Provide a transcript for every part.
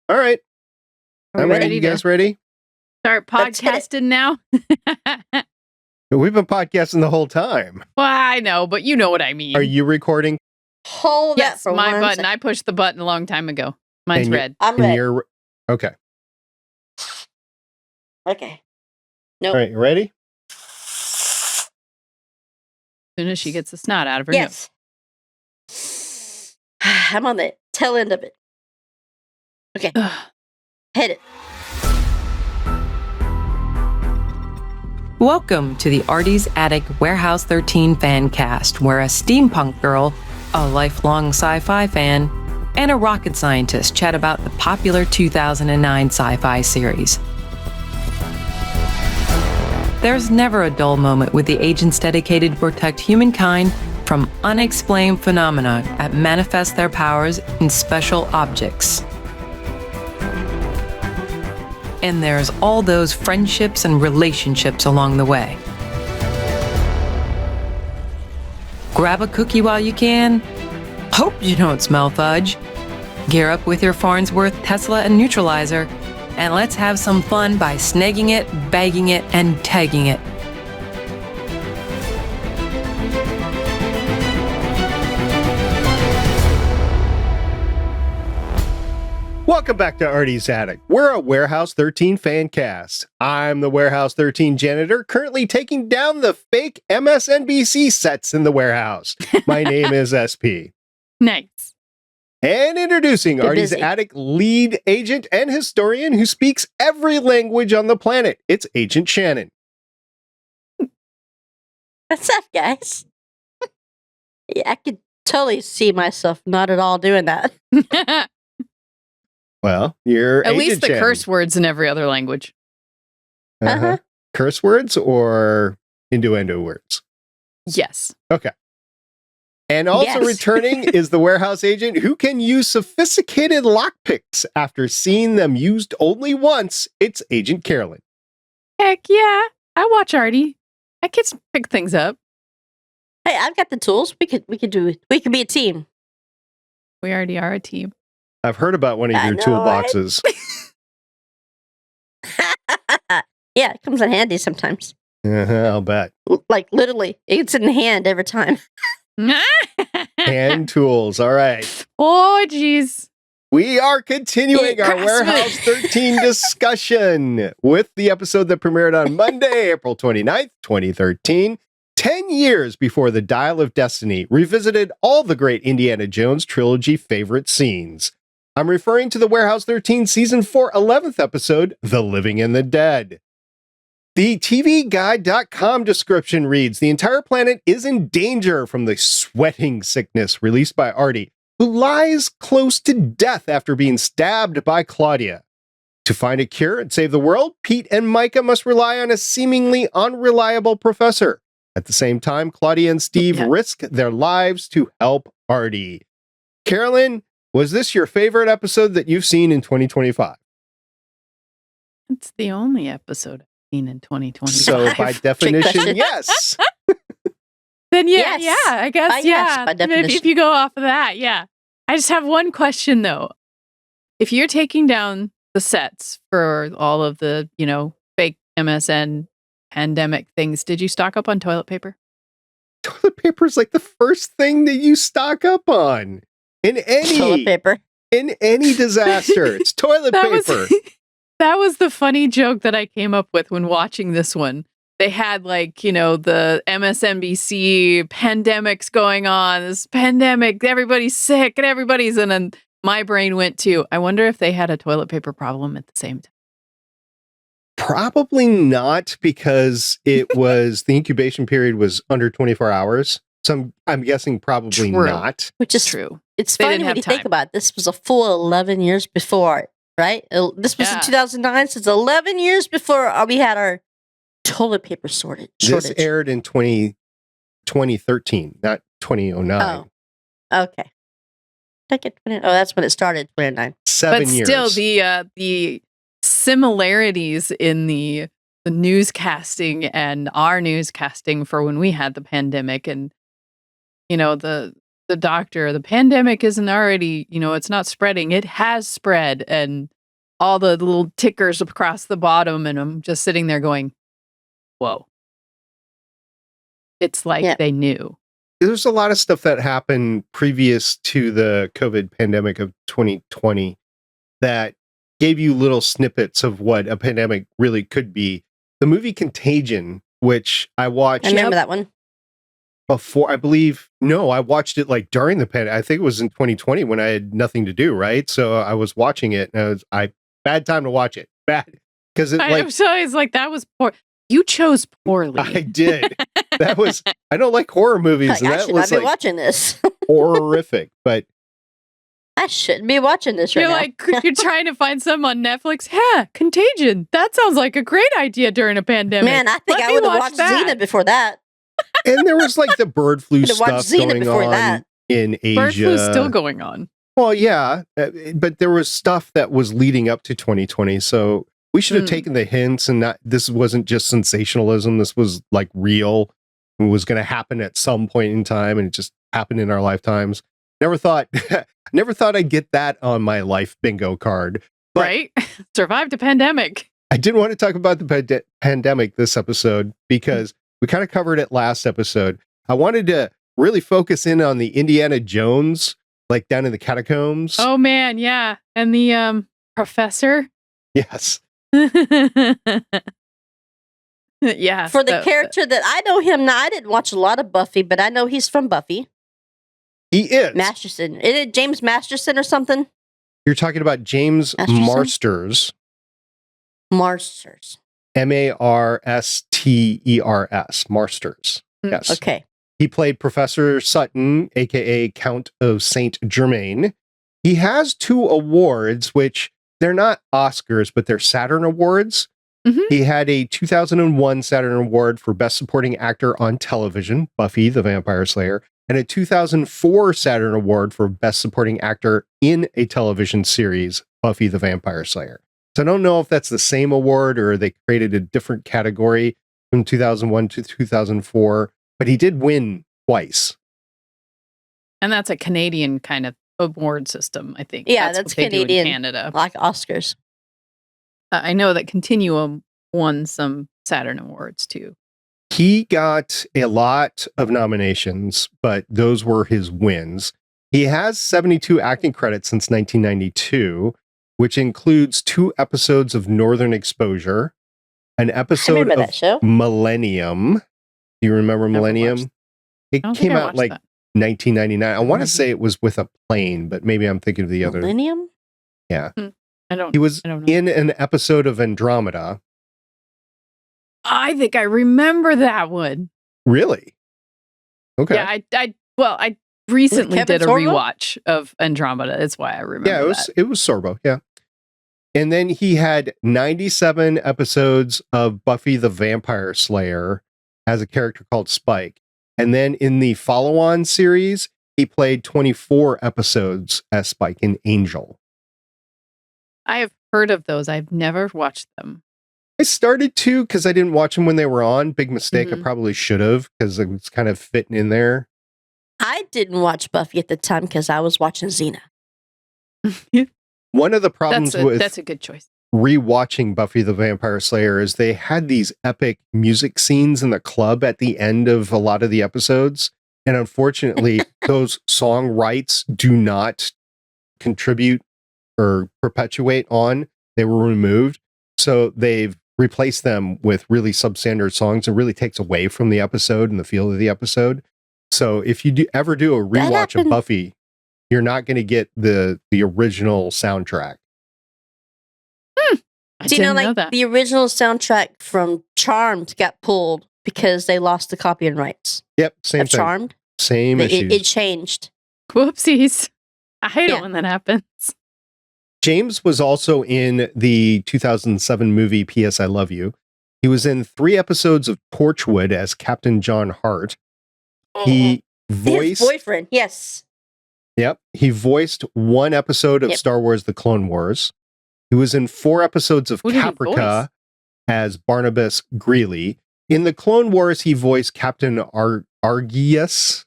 All right. Are I'm we ready. You guys ready? Start Let's hit it. podcasting now? We've been podcasting the whole time. Well, I know, but you know what I mean. Are you recording? Hold that Yes, for my one button. second. I pushed the button a long time ago. Mine's And you- red. I'm And ready. you're okay. Okay. All right. You ready? As soon as she gets the snot out of her nose. Yes. I'm on the tail end of it. Okay. Ugh. Hit it. Welcome to the Artie's Attic Warehouse 13 Fancast, where a steampunk girl, a lifelong sci-fi fan, and a rocket scientist chat about the popular 2009 sci-fi series. There's never a dull moment with the agents dedicated to protect humankind from unexplained phenomena that manifest their powers in special objects. And there's all those friendships and relationships along the way. Grab a cookie while you can. Hope you don't smell fudge. Gear up with your Farnsworth, Tesla, and Neutralizer, and let's have some fun by snagging it, bagging it, and tagging it. Welcome back to Artie's Attic. We're a Warehouse 13 fan cast. I'm the Warehouse 13 janitor, currently taking down the fake MSNBC sets in the warehouse. My name is SP. Nice. And introducing Get Artie's busy. Attic lead agent and historian who speaks every language on the planet. It's Agent Shannon. What's up, guys? Yeah, I could totally see myself not at all doing that. Well, you're At Agent least the Shannon. curse words in every other language. Uh-huh. Curse words or innuendo words? Yes. Okay. And also Yes. returning is the warehouse agent who can use sophisticated lockpicks after seeing them used only once. It's Agent Carolyn. Heck yeah. I watch Artie. I can pick things up. Hey, I've got the tools. We could be a team. We already are a team. I've heard about one of I your know, toolboxes. Yeah, it comes in handy sometimes. I'll bet. Like literally, it's in hand every time. Hand tools. All right. Oh, jeez. We are continuing our Craftsman. Warehouse 13 discussion with the episode that premiered on Monday, April 29th, 2013. 10 years before the Dial of Destiny revisited all the great Indiana Jones trilogy favorite scenes. I'm referring to the Warehouse 13 Season 4 11th episode, The Living and the Dead. The TVGuide.com description reads, the entire planet is in danger from the sweating sickness released by Artie, who lies close to death after being stabbed by Claudia. To find a cure and save the world, Pete and Micah must rely on a seemingly unreliable professor. At the same time, Claudia and Steve risk their lives to help Artie. Carolyn, was this your favorite episode that you've seen in 2025? It's the only episode I've seen in 2020. So by definition, question. yes. Then yeah, Yes. yeah, I guess, Yes, yeah. by Maybe definition. if you go off of that, yeah. I just have one question though. If you're taking down the sets for all of the, fake MSN pandemic things, did you stock up on toilet paper? Toilet paper is like the first thing that you stock up on in Toilet paper. any disaster. It's toilet That paper. was that was the funny joke that I came up with when watching this one. They had the MSNBC pandemics going on, this pandemic, everybody's sick and and then my brain went to, I wonder if they had a toilet paper problem at the same time. Probably not, because it was the incubation period was under 24 hours. So I'm guessing probably True. not. Which is True. It's They funny didn't when have you think time. about it. This was a full 11 years before, right? This was Yeah. in 2009, so it's 11 years before we had our toilet paper shortage. This aired in 2013, not 2009. Oh, okay. That's when it started, 29. 7 But years. still, the similarities in the newscasting and our newscasting for when we had the pandemic, and the doctor, the pandemic isn't already, it's not spreading, it has spread, and all the little tickers across the bottom, and I'm just sitting there going, whoa. It's like they knew. There's a lot of stuff that happened previous to the COVID pandemic of 2020 that gave you little snippets of what a pandemic really could be. The movie Contagion, which I watched. I remember that one. Before, I believe, no, I watched it like during the pandemic. I think it was in 2020 when I had nothing to do, right? So I was watching it, and bad time to watch it. Bad. Because I'm sorry, it's like, that was poor. You chose poorly. I did. That was, I don't like horror movies. Like, And I that should was not be like watching this. horrific. But I shouldn't be watching this right You're now. like, you're trying to find some on Netflix. Yeah, Contagion. That sounds like a great idea during a pandemic. Man, I think Let I me would have watch watched that. Xena before that. and there was like the bird flu Could've watched stuff Xena going before on that. in Asia. Bird flu's still going on. Well, yeah, but there was stuff that was leading up to 2020. So we should have taken the hints, and this wasn't just sensationalism. This was like real. It was going to happen at some point in time, and it just happened in our lifetimes. Never thought I'd get that on my life bingo card. But Right? Survived a pandemic. I didn't want to talk about the pandemic this episode because we kind of covered it last episode. I wanted to really focus in on the Indiana Jones, like down in the catacombs. Oh, man, yeah. And the professor. Yes. Yeah. For the character that I know him now, I didn't watch a lot of Buffy, but I know he's from Buffy. He is. Masterson. Is it James Masterson or something? You're talking about James Masterson? Marsters. Marsters. Marsters. Marsters. Yes. Okay. He played Professor Sutton, aka Count of Saint Germain. He has 2 awards, which they're not Oscars, but they're Saturn Awards. Mhm. He had a 2001 Saturn Award for Best Supporting Actor on Television, Buffy the Vampire Slayer, and a 2004 Saturn Award for Best Supporting Actor in a Television Series, Buffy the Vampire Slayer. So I don't know if that's the same award or they created a different category from 2001 to 2004, but he did win twice. And that's a Canadian kind of award system, I think. Yeah, that's that's what they do in Canadian. Canada. Like Oscars. I know that Continuum won some Saturn Awards too. He got a lot of nominations, but those were his wins. He has 72 acting credits since 1992, which includes 2 episodes of Northern Exposure, an episode remember of that show. Millennium. Do you remember Never Millennium? watched- It I don't think came I out watched like that. 1999. I want to Mhm. say it was with a plane, but maybe I'm thinking of the other. Millennium? I don't. He was I don't know. in an episode of Andromeda. I think I remember that one. Really? Okay. Yeah, I recently Kevin did a Sorbo? rewatch of Andromeda. That's why I remember. Yeah, it was Sorbo, yeah. And then he had 97 episodes of Buffy the Vampire Slayer as a character called Spike. And then in the follow-on series, he played 24 episodes as Spike in Angel. I have heard of those. I've never watched them. I started to because I didn't watch them when they were on. Big mistake. I Mhm. probably should have because it was kind of fitting in there. I didn't watch Buffy at the time because I was watching Xena. One of the problems with That's a good choice. rewatching Buffy the Vampire Slayer is they had these epic music scenes in the club at the end of a lot of the episodes. And unfortunately, those song rights do not contribute or perpetuate on. They were removed. So they've replaced them with really substandard songs and really takes away from the episode and the feel of the episode. So if you ever do a rewatch of happened. Buffy, you're not going to get the original soundtrack. I Do you know, didn't know like that. the original soundtrack from Charmed got pulled because they lost the copyright rights Yep, same of thing. Charmed? Same issues. It changed. Whoopsies. I hate Yeah. it when that happens. James was also in the 2007 movie P.S. I Love You. He was in 3 episodes of Torchwood as Captain John Hart. He His voiced boyfriend, yes. Yep. He voiced 1 episode of Yep. Star Wars The Clone Wars. He was in 4 episodes of Who did he Caprica voice? as Barnabas Greeley. In the Clone Wars, he voiced Captain Argius.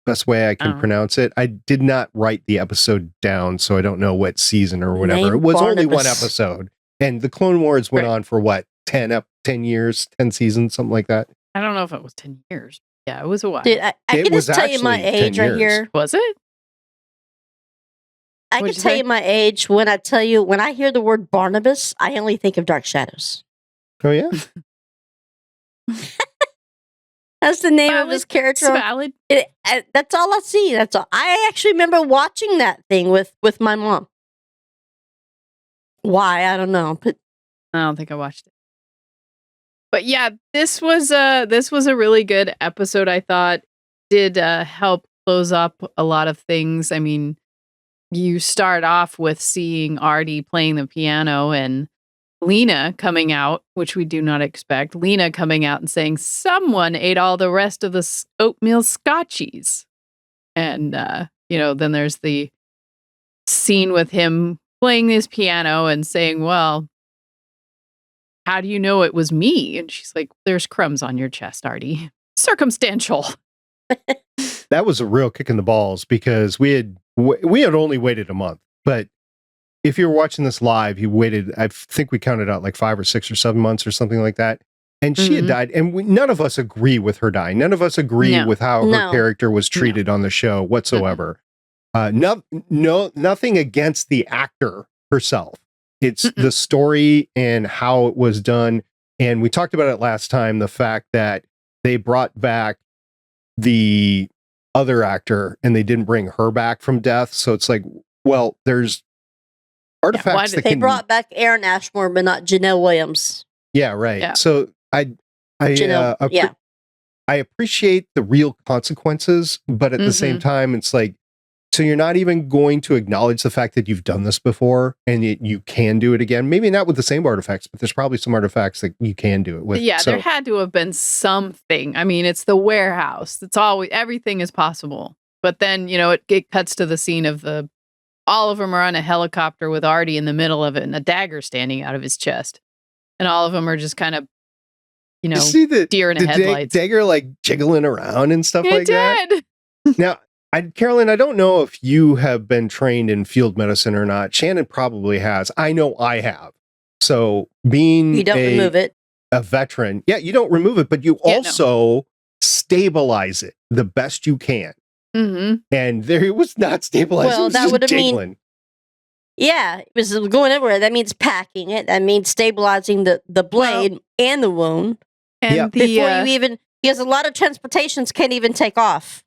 Best way I can Oh. pronounce it. I did not write the episode down, so I don't know what season or whatever. Name It was only one Barnabas. episode. And the Clone Wars went Right. on for what? 10 years, 10 seasons, something like that. I don't know if it was 10 years. Yeah, it was a while. Dude, I It can was just tell you my actually 10 age right years. here. Was it? I can What'd you tell say? you my age when I hear the word Barnabas, I only think of Dark Shadows. Oh, yeah? That's the name of Valid. his It's character. valid. That's all I see. That's all. I actually remember watching that thing with my mom. Why? I don't know. But I don't think I watched it. But yeah, this was a really good episode. I thought did help close up a lot of things. I mean, you start off with seeing Artie playing the piano and Lena coming out, which we do not expect. Lena coming out and saying someone ate all the rest of the oatmeal scotchies. And then there's the scene with him playing his piano and saying, well, how do you know it was me? And she's like, there's crumbs on your chest, Artie. Circumstantial. That was a real kick in the balls because we had only waited a month. But if you were watching this live, you waited, I think we counted out like 5 or 6 or 7 months or something like that. And she had Mhm. died. And none of us agree with her dying. None of us agree No. with how her No. character was treated on the show whatsoever. Nothing against the actor herself. It's Mm-mm. the story and how it was done. And we talked about it last time, the fact that they brought back the other actor and they didn't bring her back from death. So it's like, well, there's artifacts did that they can brought back Aaron Ashmore, but not Janelle Williams. Yeah, right. Yeah. So Janelle, yeah. I appreciate the real consequences, but at the same time, it's like, so you're not even going to acknowledge the fact that you've done this before and you can do it again. Maybe not with the same artifacts, but there's probably some artifacts that you can do it with. Yeah, So, there had to have been something. I mean, it's the warehouse. It's always, everything is possible. But then, it cuts to the scene of all of them are on a helicopter with Artie in the middle of it and a dagger standing out of his chest. And all of them are just kind of, you see the deer in the headlights. dagger like jiggling around and stuff It like that. did. Now, Carolyn, I don't know if you have been trained in field medicine or not. Shannon probably has. I know I have. So being You don't remove it. a veteran, yeah, you don't remove it, but you Yeah, no. also stabilize it the best you can. Mm-hmm. And there it was not stabilized. Well, it was that just would have mean- jiggling. Yeah, it was going everywhere. That means packing it. That means stabilizing the blade and the wound And Yeah. the because a lot of transportations can't even take off.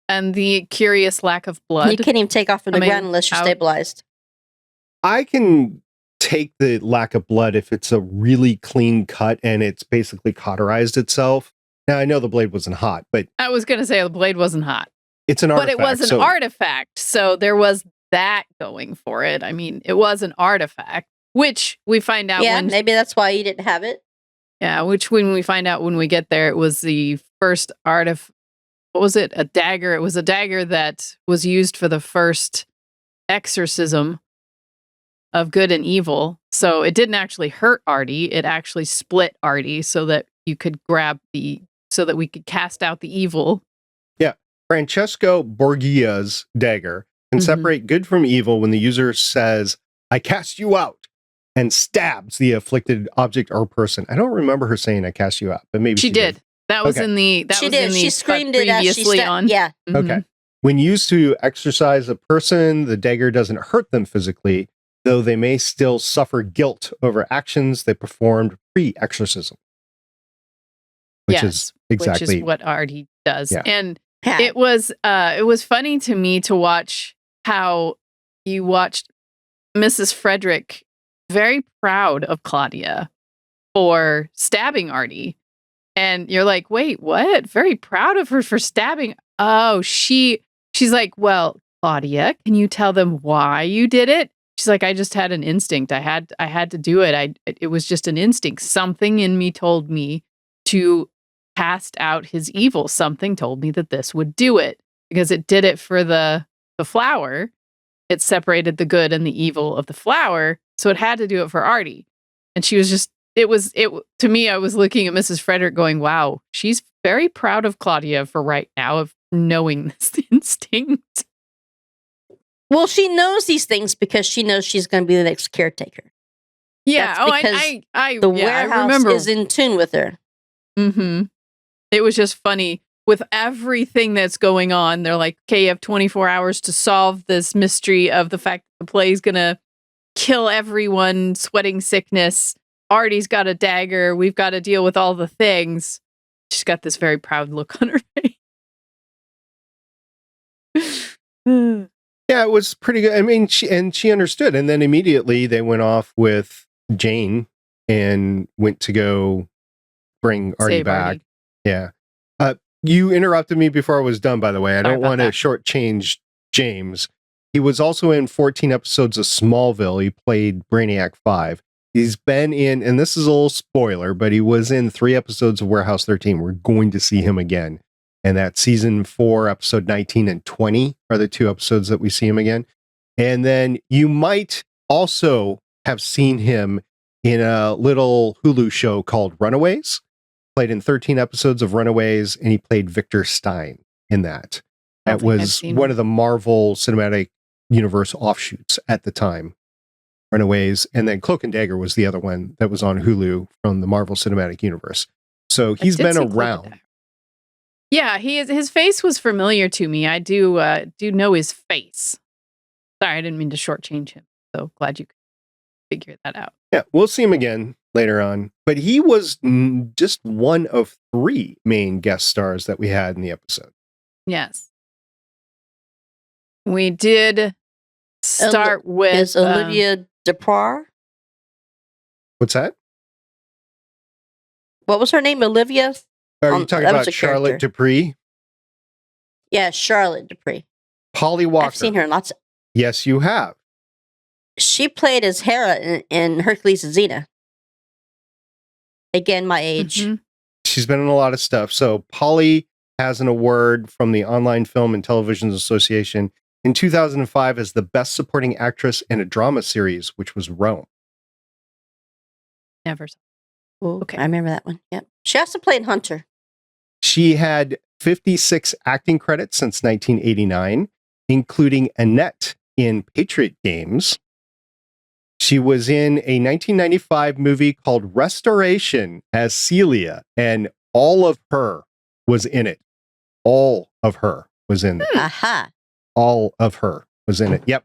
and the curious lack of You blood. can't even take off from the coming ground unless you're out. stabilized. I can take the lack of blood if it's a really clean cut and it's basically cauterized itself. Now, I know the blade wasn't hot, but I was going to say the blade wasn't hot, it's an but artifact. it was an so artifact. So there was that going for it. I mean, it was an artifact, which we find out Yeah, when maybe that's why you didn't have it. Yeah, which when we find out when we get there, it was the first what was it? A dagger. It was a dagger that was used for the first exorcism of good and evil. So it didn't actually hurt Artie. It actually split Artie so that you could so that we could cast out the evil. Francesco Borgia's dagger can Mhm. separate good from evil when the user says, I cast you out, and stabs the afflicted object or person. I don't remember her saying I cast you out, but maybe She did. That was Okay. in the She did. She screamed it as she previously on. Yeah. Mhm. Okay. When used to exorcise a person, the dagger doesn't hurt them physically, though they may still suffer guilt over actions they performed pre-exorcism. Which is exactly which is what Artie does. Yeah. And Yeah. it was funny to me to watch how you watched Mrs. Frederick very proud of Claudia for stabbing Artie. And you're like, wait, what? Very proud of her for stabbing. Oh, she's like, well, Claudia, can you tell them why you did it? She's like, I just had an instinct. I had to do it. It was just an instinct. Something in me told me to cast out his evil. Something told me that this would do it because it did it for the flower. It separated the good and the evil of the flower. So it had to do it for Artie. And she was just, to me, I was looking at Mrs. Frederick going, wow, she's very proud of Claudia for right now of knowing this instinct. Well, she knows these things because she knows she's going to be the next caretaker. Yeah. That's Oh, because I The yeah, I warehouse remember. is in tune with her. Mm-hmm. It was just funny with everything that's going on. They're like, okay, you have 24 hours to solve this mystery of the fact that the plague's gonna kill everyone, sweating sickness. Artie's got a dagger. We've got to deal with all the things. She's got this very proud look on her face. Yeah, it was pretty good. I mean, she understood. And then immediately they went off with Jane and went to go bring Artie Save back. Artie. Yeah. You interrupted me before I was done, by the way. I Sorry don't about want to that. shortchange James. He was also in 14 episodes of Smallville. He played Brainiac 5. He's been in, and this is a little spoiler, but he was in 3 episodes of Warehouse 13. We're going to see him again. And that season 4, episode 19 and 20 are the 2 episodes that we see him again. And then you might also have seen him in a little Hulu show called Runaways. Played in 13 episodes of Runaways, and he played Victor Stein in that. I That don't think I've was seen one him. of the Marvel Cinematic Universe offshoots at the time. Runaways, and then Cloak and Dagger was the other one that was on Hulu from the Marvel Cinematic Universe. So he's I did been see Cloak and around. Dagger. Yeah, his face was familiar to me. I do know his face. Sorry, I didn't mean to shortchange him. So glad you could figure that out. Yeah, we'll see him again later on. But he was just one of 3 main guest stars that we had in the episode. Yes. We did start with Is Olivia Deprar? What's that? What was her name? Olivia? Are you talking that was about a Charlotte character. Dupree? Yeah, Charlotte Dupree. Polly Walker. I've seen her in lots. Yes, you have. She played as Hera in Hercules and Xena. Again, my age. Mhm. She's been in a lot of stuff. So Polly has an award from the Online Film and Television Association in 2005 as the best supporting actress in a drama series, which was Rome. Never saw. Ooh, Okay. I remember that one. Yep. She also played Hunter. She had 56 acting credits since 1989, including Annette in Patriot Games. She was in a 1995 movie called Restoration as Celia, and all of her was in it. All of her was in it. Aha. All of her was in it. Yep.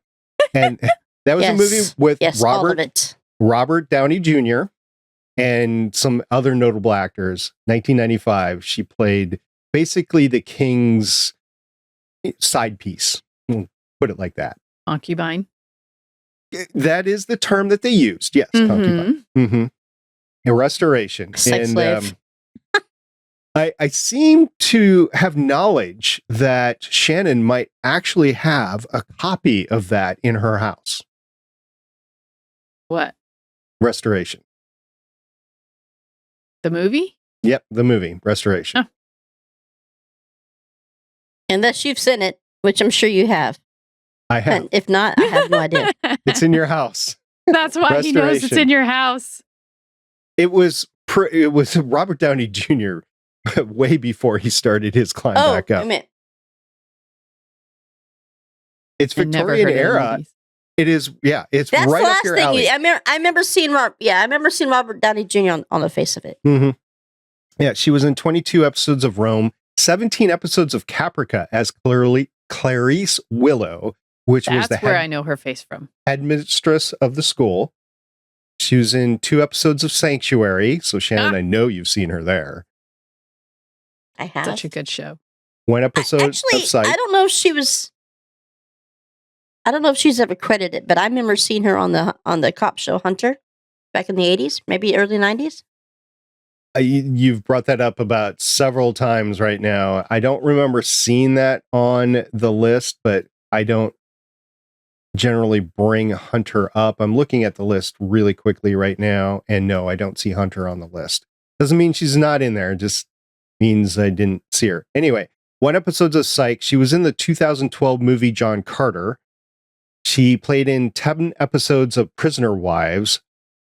And that was a movie with Yes, all of Robert it. Robert Downey Jr. and some other notable actors. 1995, she played basically the king's side piece. We'll put it like that. Concubine. That is the term that they used. Yes, concubine. Mm-hmm. A restoration. Sex slave. I seem to have knowledge that Shannon might actually have a copy of that in her house. What? Restoration. The movie? Yep, the movie, Restoration. Huh. Unless you've seen it, which I'm sure you have. I have. And if not, I have no idea. It's in your house. That's why he knows it's Restoration. in your house. It was Robert Downey Jr. way before he started his climb Oh, back wait up. a minute. It's I never Victorian heard of the era. movies. It is, yeah, it's That's right the up last your thing. alley. I remember seeing Robert Downey Jr. on the face of it. Mm-hmm. Yeah, she was in 22 episodes of Rome, 17 episodes of Caprica as Clarice Willow, which was That's the where I know her face from. headmistress of the school. She was in 2 episodes of Sanctuary. So, Shannon, I know you've seen her there. I have. Such a good show. 1 episode Actually, of Sight. I don't know if she was. I don't know if she's ever credited, but I remember seeing her on the cop show Hunter back in the 80s, maybe early 90s. You've brought that up about several times right now. I don't remember seeing that on the list, but I don't generally bring Hunter up. I'm looking at the list really quickly right now, and no, I don't see Hunter on the list. Doesn't mean she's not in there, it just means I didn't see her. Anyway, 1 episode of Psych. She was in the 2012 movie John Carter. She played in 10 episodes of Prisoner Wives.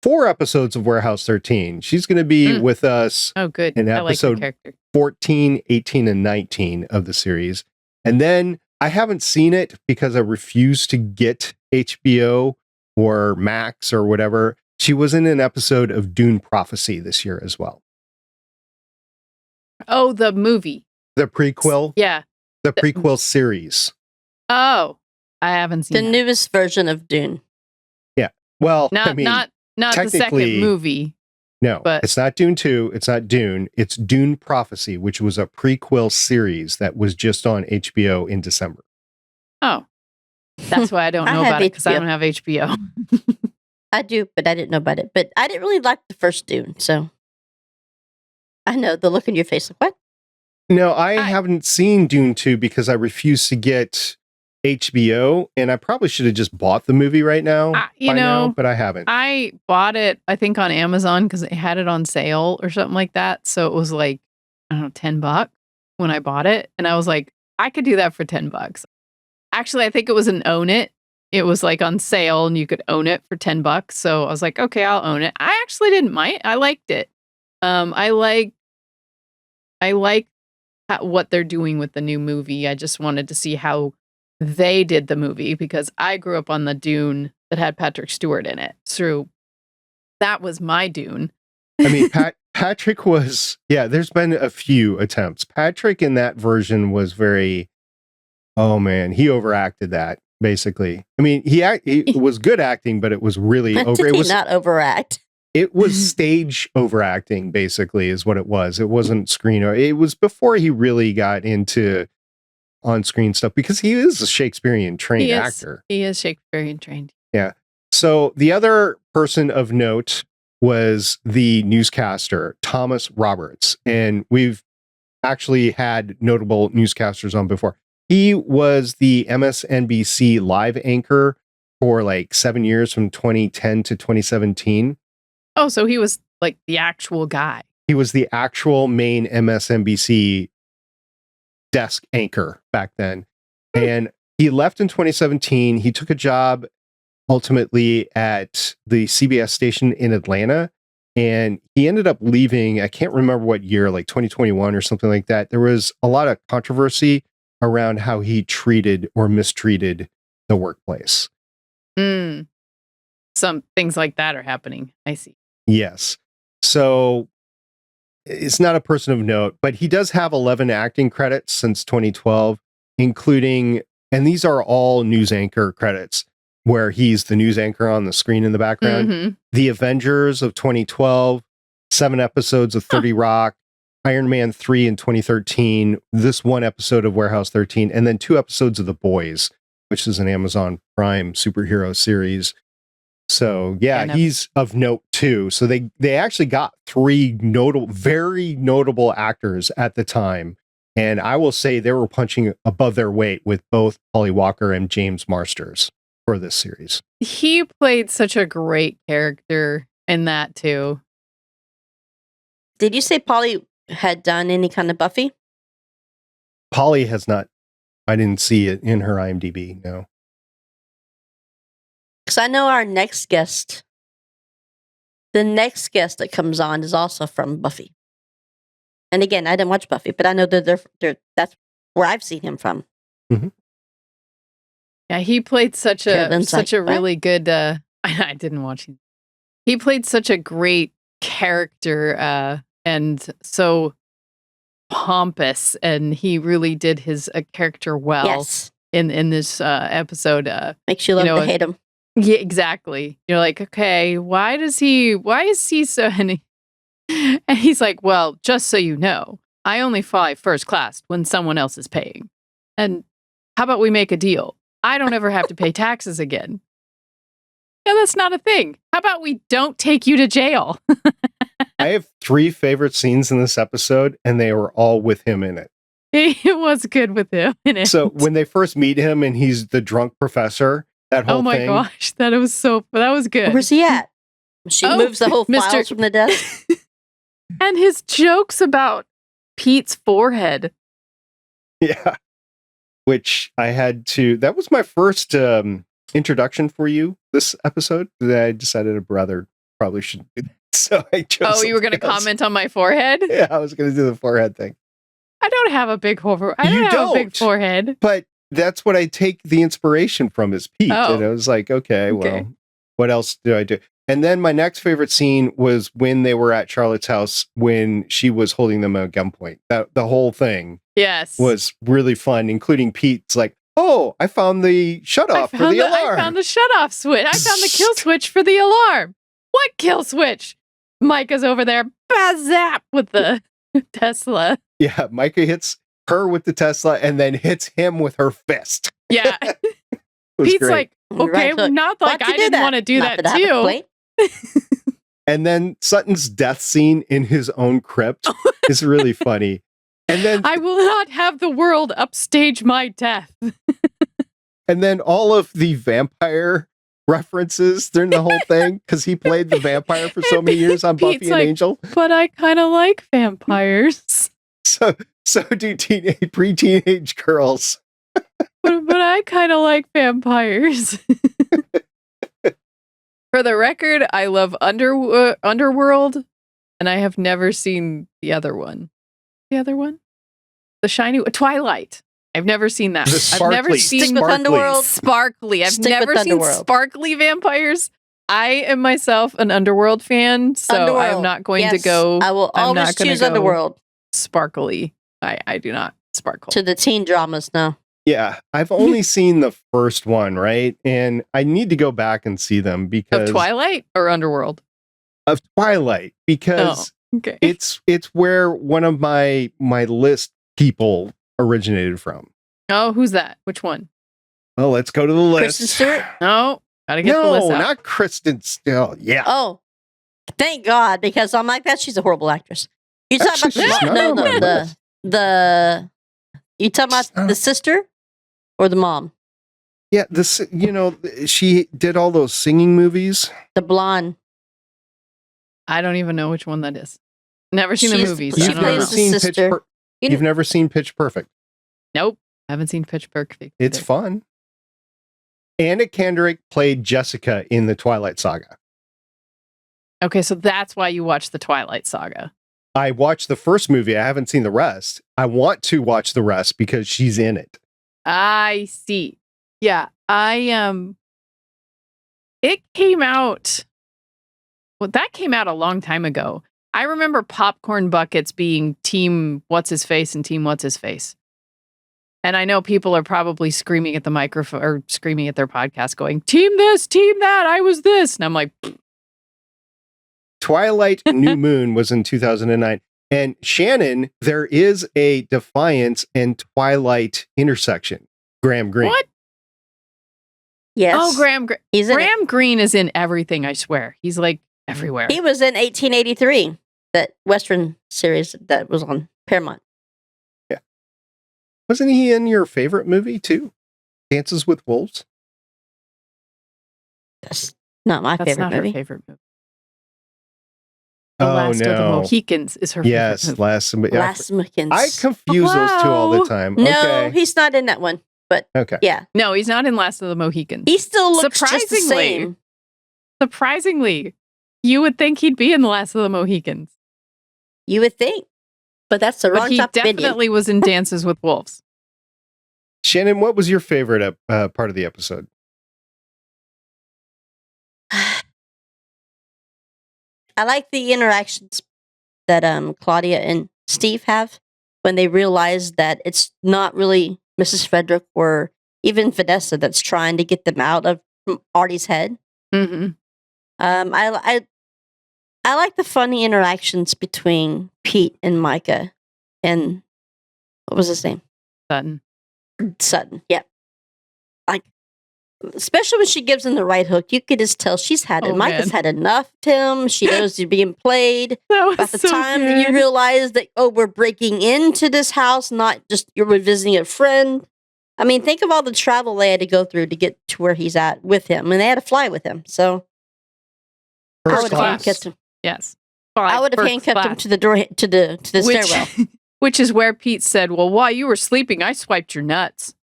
4 episodes of Warehouse 13. She's going to be with us Oh, good. in I like the episode character. 14, 18, and 19 of the series. And then I haven't seen it because I refuse to get HBO or Max or whatever. She was in an episode of Dune Prophecy this year as well. Oh, the movie. The prequel. Yeah. The prequel series. Oh, I haven't seen The newest version of Dune. Yeah. Well, Not I mean, not the second technically- movie. no, but- it's not Dune 2. It's not Dune. It's Dune Prophecy, which was a prequel series that was just on HBO in December. Oh, that's why I don't I know have about it because I HBO. don't have HBO. I do, but I didn't know about it. But I didn't really like the first Dune, so I know the look on your face. Like, what? No, I haven't seen Dune 2 because I refuse to get HBO, and I probably should have just bought the movie right now. But I haven't. I bought it, I think, on Amazon because it had it on sale or something like that. So it was like, I don't know, $10 when I bought it. And I was like, I could do that for $10. Actually, I think it was an own it. It was like on sale and you could own it for $10. So I was like, okay, I'll own it. I actually didn't mind. I liked it. I like what they're doing with the new movie. I just wanted to see how they did the movie because I grew up on the Dune that had Patrick Stewart in it. So that was my Dune. I mean, Patrick was, there's been a few attempts. Patrick in that version was very, oh man, he overacted that basically. I mean, he was good acting, but it was really over. It was not overact. It was stage overacting, basically, is what it was. It wasn't screen. It was before he really got into on-screen stuff because he is a Shakespearean trained actor. He is Shakespearean trained. Yeah. So the other person of note was the newscaster, Thomas Roberts. And we've actually had notable newscasters on before. He was the MSNBC live anchor for like 7 years from 2010 to 2017. Oh, so he was like the actual guy. He was the actual main MSNBC desk anchor back then. And he left in 2017. He took a job ultimately at the CBS station in Atlanta. And he ended up leaving, I can't remember what year, like 2021 or something like that. There was a lot of controversy around how he treated or mistreated the workplace. Some things like that are happening. I see. Yes. So it's not a person of note, but he does have 11 acting credits since 2012, including, and these are all news anchor credits, where he's the news anchor on the screen in the background. The Avengers of 2012, 7 episodes of 30 Rock, Iron Man 3 in 2013, this 1 episode of Warehouse 13, and then 2 episodes of The Boys, which is an Amazon Prime superhero series. So he's of note too. So they actually got 3 very notable actors at the time. And I will say they were punching above their weight with both Polly Walker and James Marsters for this series. He played such a great character in that too. Did you say Polly had done any kind of Buffy? Polly has not. I didn't see it in her IMDb. No. Because I know our next guest, the next guest that comes on is also from Buffy. And again, I didn't watch Buffy, but I know that that's where I've seen him from. Yeah, he played such Carolyn's a like, really good. I didn't watch him. He played such a great character and so pompous, and he really did his character well Yes. in this episode. Makes you love to hate him. Yeah, exactly. You're like, okay, why is he so, and he's like, well, just so you know, I only fly first class when someone else is paying. And how about we make a deal? I don't ever have to pay taxes again. Yeah, that's not a thing. How about we don't take you to jail? I have 3 favorite scenes in this episode, and they were all with him in it. It was good with him in it. So when they first meet him and he's the drunk professor, that whole oh my thing. gosh, that was good. Where's he at? She moves the whole Mr. files from the desk. And his jokes about Pete's forehead. Yeah. Which I had to, that was my first introduction for you this episode that I decided to rather probably shouldn't do that. So I chose. Oh, you were going to something else. comment on my forehead? Yeah, I was going to do the forehead thing. I don't have a big forehead. I You don't have a big don't. forehead. But that's what I take the inspiration from is Pete. Oh. And I was like, okay, well, what else do I do? And then my next favorite scene was when they were at Charlotte's house when she was holding them at gunpoint. That the whole thing Yes. was really fun, including Pete's like, oh, I found the shutoff for the alarm. I found the shut-off switch. I found the kill switch for the alarm. What kill switch? Micah's over there, bazap with the Tesla. Yeah, Micah hits her with the Tesla and then hits him with her fist. Yeah. It was Pete's great. like, okay, Right hook. not like Why'd you I do didn't that? want to do Not that I have a too. complaint. And then Sutton's death scene in his own crypt is really funny. And then I will not have the world upstage my death. and then all of the vampire references during the whole thing because he played the vampire for so many years on Buffy Pete's and like, Angel. But I kind of like vampires. So do pre-teenage girls. But I kind of like vampires. For the record, I love Underworld, and I have never seen the other one. The other one? The shiny Twilight. I've never seen that. The I've never sparkly, seen Stick with Underworld. sparkly. I've Stick with never seen Underworld. sparkly vampires. I am myself an Underworld fan, so Underworld. I'm not going to Yes, go. I will I'm always not gonna choose go Underworld sparkly. I do not sparkle. to the teen dramas now. Yeah, I've only seen the first one, right? And I need to go back and see them because Of Twilight or Underworld? of Twilight because Okay. it's where one of my list people originated from. Oh, who's that? Which one? Well, let's go to the list. Kristen Stewart. No, gotta get the list No, out. not Kristen Still. Yeah. Oh, thank God, because I'm like that. She's a horrible actress. You talking about Actually, she's the not no on my list. the you talking about the sister or the mom? Yeah, this she did all those singing movies. The blonde. I don't even know which one that is. Never seen the She's- movies. she I You've don't never know. plays the seen sister. You You've know- never seen Pitch Perfect. Nope. Haven't seen Pitch Perfect. It's either. fun. Anna Kendrick played Jessica in the Twilight Saga. Okay, so that's why you watched the Twilight Saga. I watched the first movie. I haven't seen the rest. I want to watch the rest because she's in it. I see. Yeah, it came out. Well, that came out a long time ago. I remember popcorn buckets being Team What's His Face and Team What's His Face. And I know people are probably screaming at the microphone or screaming at their podcast going, Team this, Team that, I was this. And I'm like, Twilight New Moon was in 2009. And Shannon, there is a Defiance and Twilight intersection. Graham Greene. what? Yes. Oh, He's in it. Graham Greene is in everything, I swear. He's like everywhere. He was in 1883, that Western series that was on Paramount. Wasn't he in your favorite movie too? Dances with Wolves? That's not my That's favorite not movie. her favorite movie. The Oh, Last of the no. Mohicans is her Yes, favorite movie. Last Mohicans. I confuse those two all the Wow. time. No, Okay. he's not in that one. But Okay. yeah, No, he's not in Last of the Mohicans. he still looks just the Surprisingly. same. Surprisingly, you would think he'd be in The Last of the Mohicans. You would think, but that's the But wrong he top opinion. definitely was in Dances with Wolves. Shannon, what was your favorite part of the episode? I like the interactions that Claudia and Steve have when they realize that it's not really Mrs. Frederick or even Vanessa that's trying to get them out of Artie's head. Mm-hmm. I like the funny interactions between Pete and Micah and what was his name? Sutton. Sutton. Yep. Like, especially when she gives him the right hook, you could just tell she's had it. Oh, Micah's man. had enough of him. She knows he's being played. That was By the so time that you good. realize that, oh, we're breaking into this house, not just you're visiting a friend. I mean, think of all the travel they had to go through to get to where he's at with him, and they had to fly with him. So I First would have class. handcuffed him. Yes. I would have First handcuffed him class. to the door to the stairwell. Which is where Pete said, well, while you were sleeping, I swiped your nuts.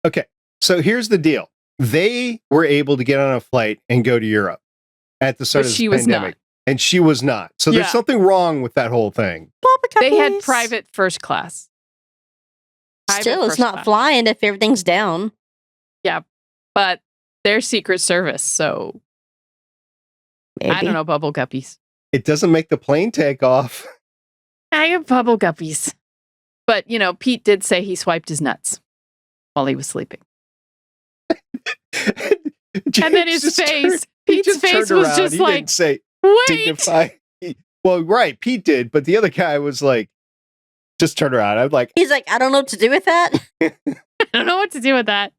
Okay. So here's the deal. They were able to get on a flight and go to Europe at the start But of she the was pandemic. and she was not. So there's Yeah. something wrong with that whole thing. They had private first class. Private Still, it's first not class. flying if everything's down. But they're Secret Service, so Maybe. I don't know, bubble guppies. It doesn't make the plane take off. I have bubble guppies. But, Pete did say he swiped his nuts while he was sleeping. And then his face, Pete's face was just he like, didn't say wait! dignify. Well, right, Pete did, but the other guy was like, just turn around. I'm like, He's like, I don't know what to do with that. I don't know what to do with that.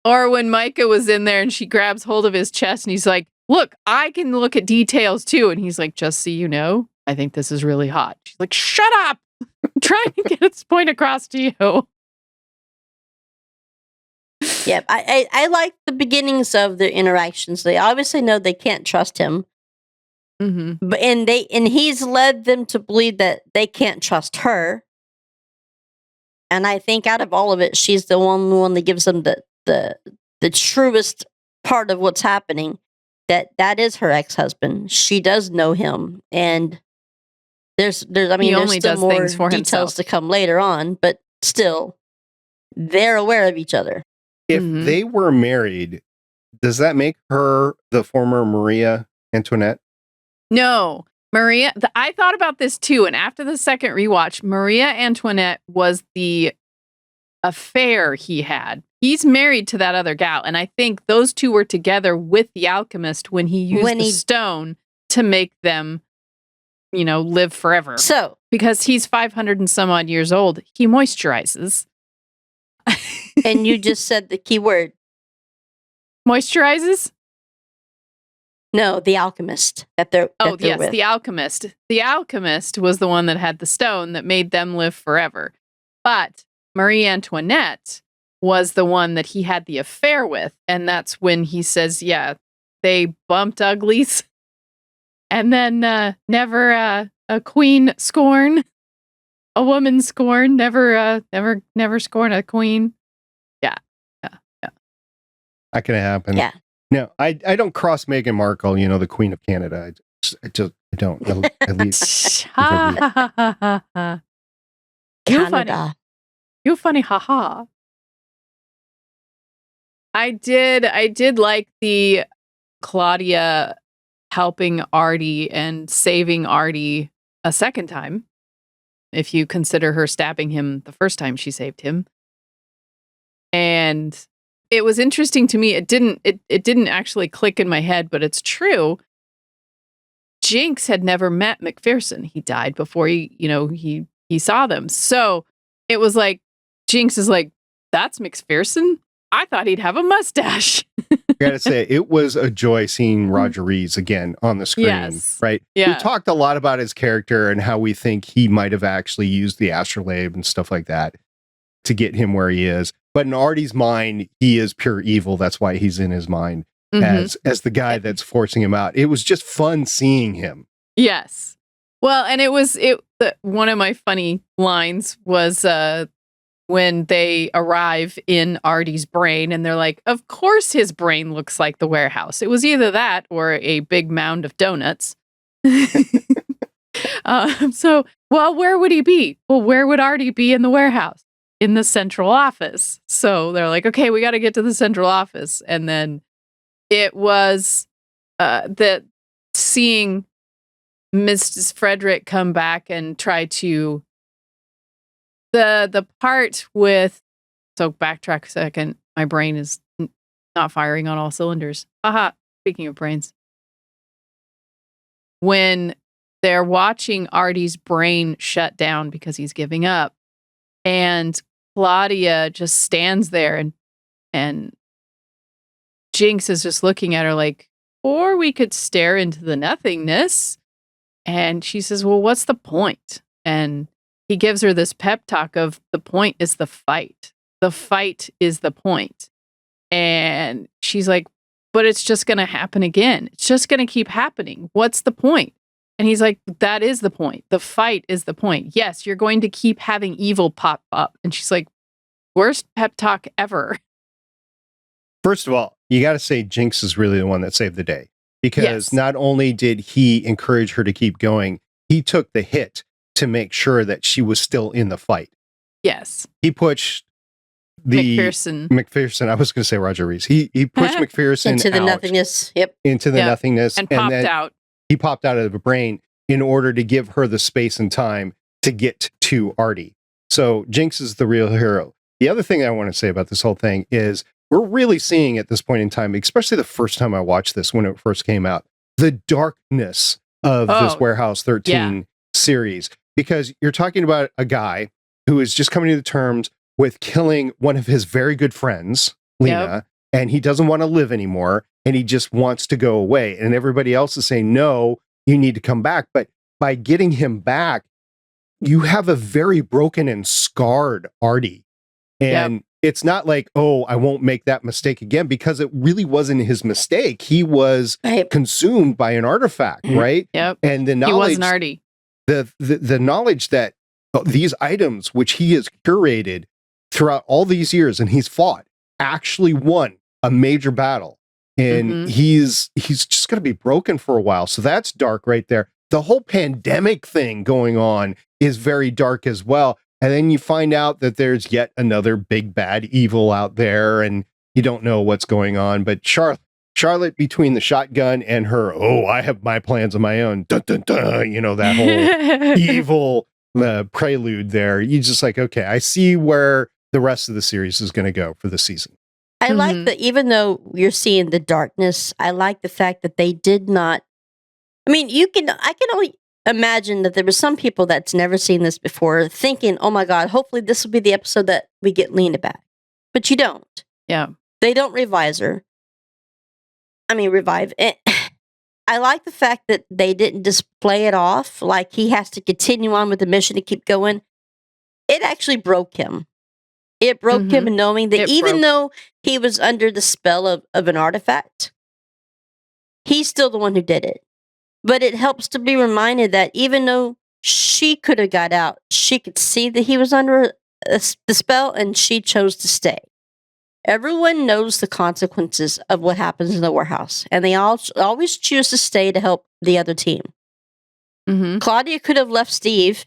Or when Micah was in there and she grabs hold of his chest and he's like, look, I can look at details too. And he's like, just so you know, I think this is really hot. She's like, shut up. I'm trying to get this point across to you. Yep, I like the beginnings of their interactions. They obviously know they can't trust him, Mm-hmm. but and he's led them to believe that they can't trust her. And I think out of all of it, she's the one that gives them the truest part of what's happening. That is her ex-husband. She does know him, and there's only still does more things for details himself. to come later on, but still, they're aware of each other. if Mhm. they were married, does that make her the former Maria Antoinette? No, Maria, I thought about this too. And after the second rewatch, Maria Antoinette was the affair he had. He's married to that other gal. And I think those two were together with the alchemist when he used When the he- stone to make them, live forever. So Because he's 500 and some odd years old, he moisturizes. and you just said the key word. Moisturizes? No, the alchemist that they're Oh, yes, with. the alchemist. The alchemist was the one that had the stone that made them live forever. But Marie Antoinette was the one that he had the affair with. And that's when he says, yeah, they bumped uglies. And then never a queen scorn, a woman scorn, never scorn a queen. Yeah. That can happen. Yeah. No, I don't cross Meghan Markle, the Queen of Canada. I don't. At least. Ha ha ha ha ha. You funny. Canada. You funny, haha. I did like the Claudia helping Artie and saving Artie a second time. If you consider her stabbing him the first time she saved him. And it was interesting to me. It didn't actually click in my head, but it's true. Jinx had never met McPherson. He died before he saw them. So it was like Jinx is like, that's McPherson? I thought he'd have a mustache. I gotta say, it was a joy seeing Roger Rees again on the screen. Yes. Right? Yeah. We talked a lot about his character and how we think he might have actually used the astrolabe and stuff like that to get him where he is. But in Artie's mind, he is pure evil. That's why he's in his mind Mhm. as the guy that's forcing him out. It was just fun seeing him. Yes. Well, and one of my funny lines was when they arrive in Artie's brain and they're like, of course his brain looks like the warehouse. It was either that or a big mound of donuts. Well, where would he be? Well, where would Artie be in the warehouse? In the central office. So they're like, okay, we got to get to the central office. And then it was that seeing Mrs. Frederick come back and try to the part with, so backtrack a second, my brain is not firing on all cylinders. Aha, speaking of brains. When they're watching Artie's brain shut down because he's giving up, and Claudia just stands there and Jinx is just looking at her like, or we could stare into the nothingness. And she says, well, what's the point? And he gives her this pep talk of the point is the fight. The fight is the point. And she's like, but it's just going to happen again. It's just going to keep happening. What's the point? And he's like, that is the point. The fight is the point. Yes, you're going to keep having evil pop up. And she's like, worst pep talk ever. First of all, you got to say Jinx is really the one that saved the day. because Yes. not only did he encourage her to keep going, he took the hit to make sure that she was still in the fight. Yes. He pushed the McPherson. I was going to say Roger Reese. He pushed McPherson Into the out nothingness. Yep. into the Yep. nothingness, And popped then out. he popped out of the brain in order to give her the space and time to get to Artie. So Jinx is the real hero. The other thing I want to say about this whole thing is we're really seeing at this point in time, especially the first time I watched this when it first came out, the darkness of this Warehouse 13 series. Because you're talking about a guy who is just coming to the terms with killing one of his very good friends, Lena, and he doesn't want to live anymore, and he just wants to go away. And everybody else is saying, no, you need to come back. But by getting him back, you have a very broken and scarred Artie. And it's not like, oh, I won't make that mistake again, because it really wasn't his mistake. He was consumed by an artifact, right? Yep. And the knowledge, he was an Artie. The knowledge that these items, which he has curated throughout all these years and he's fought, actually won a major battle. And he's just going to be broken for a while. So that's dark right there. The whole pandemic thing going on is very dark as well. And then you find out that there's yet another big bad evil out there and you don't know what's going on. But Charlotte, between the shotgun and her, I have my plans of my own, dun, dun, dun, that whole evil prelude there. You just like, okay, I see where the rest of the series is going to go for the season. I like that even though you're seeing the darkness, I like the fact that they did not. I mean, I can only imagine that there were some people that's never seen this before thinking, oh my God, hopefully this will be the episode that we get Lena back. But you don't. Yeah. They don't revive it. I like the fact that they didn't just play it off like he has to continue on with the mission to keep going. It actually broke him. It broke him knowing that though he was under the spell of an artifact, he's still the one who did it. But it helps to be reminded that even though she could have got out, she could see that he was under the spell and she chose to stay. Everyone knows the consequences of what happens in the warehouse, and they always choose to stay to help the other team. Claudia could have left Steve.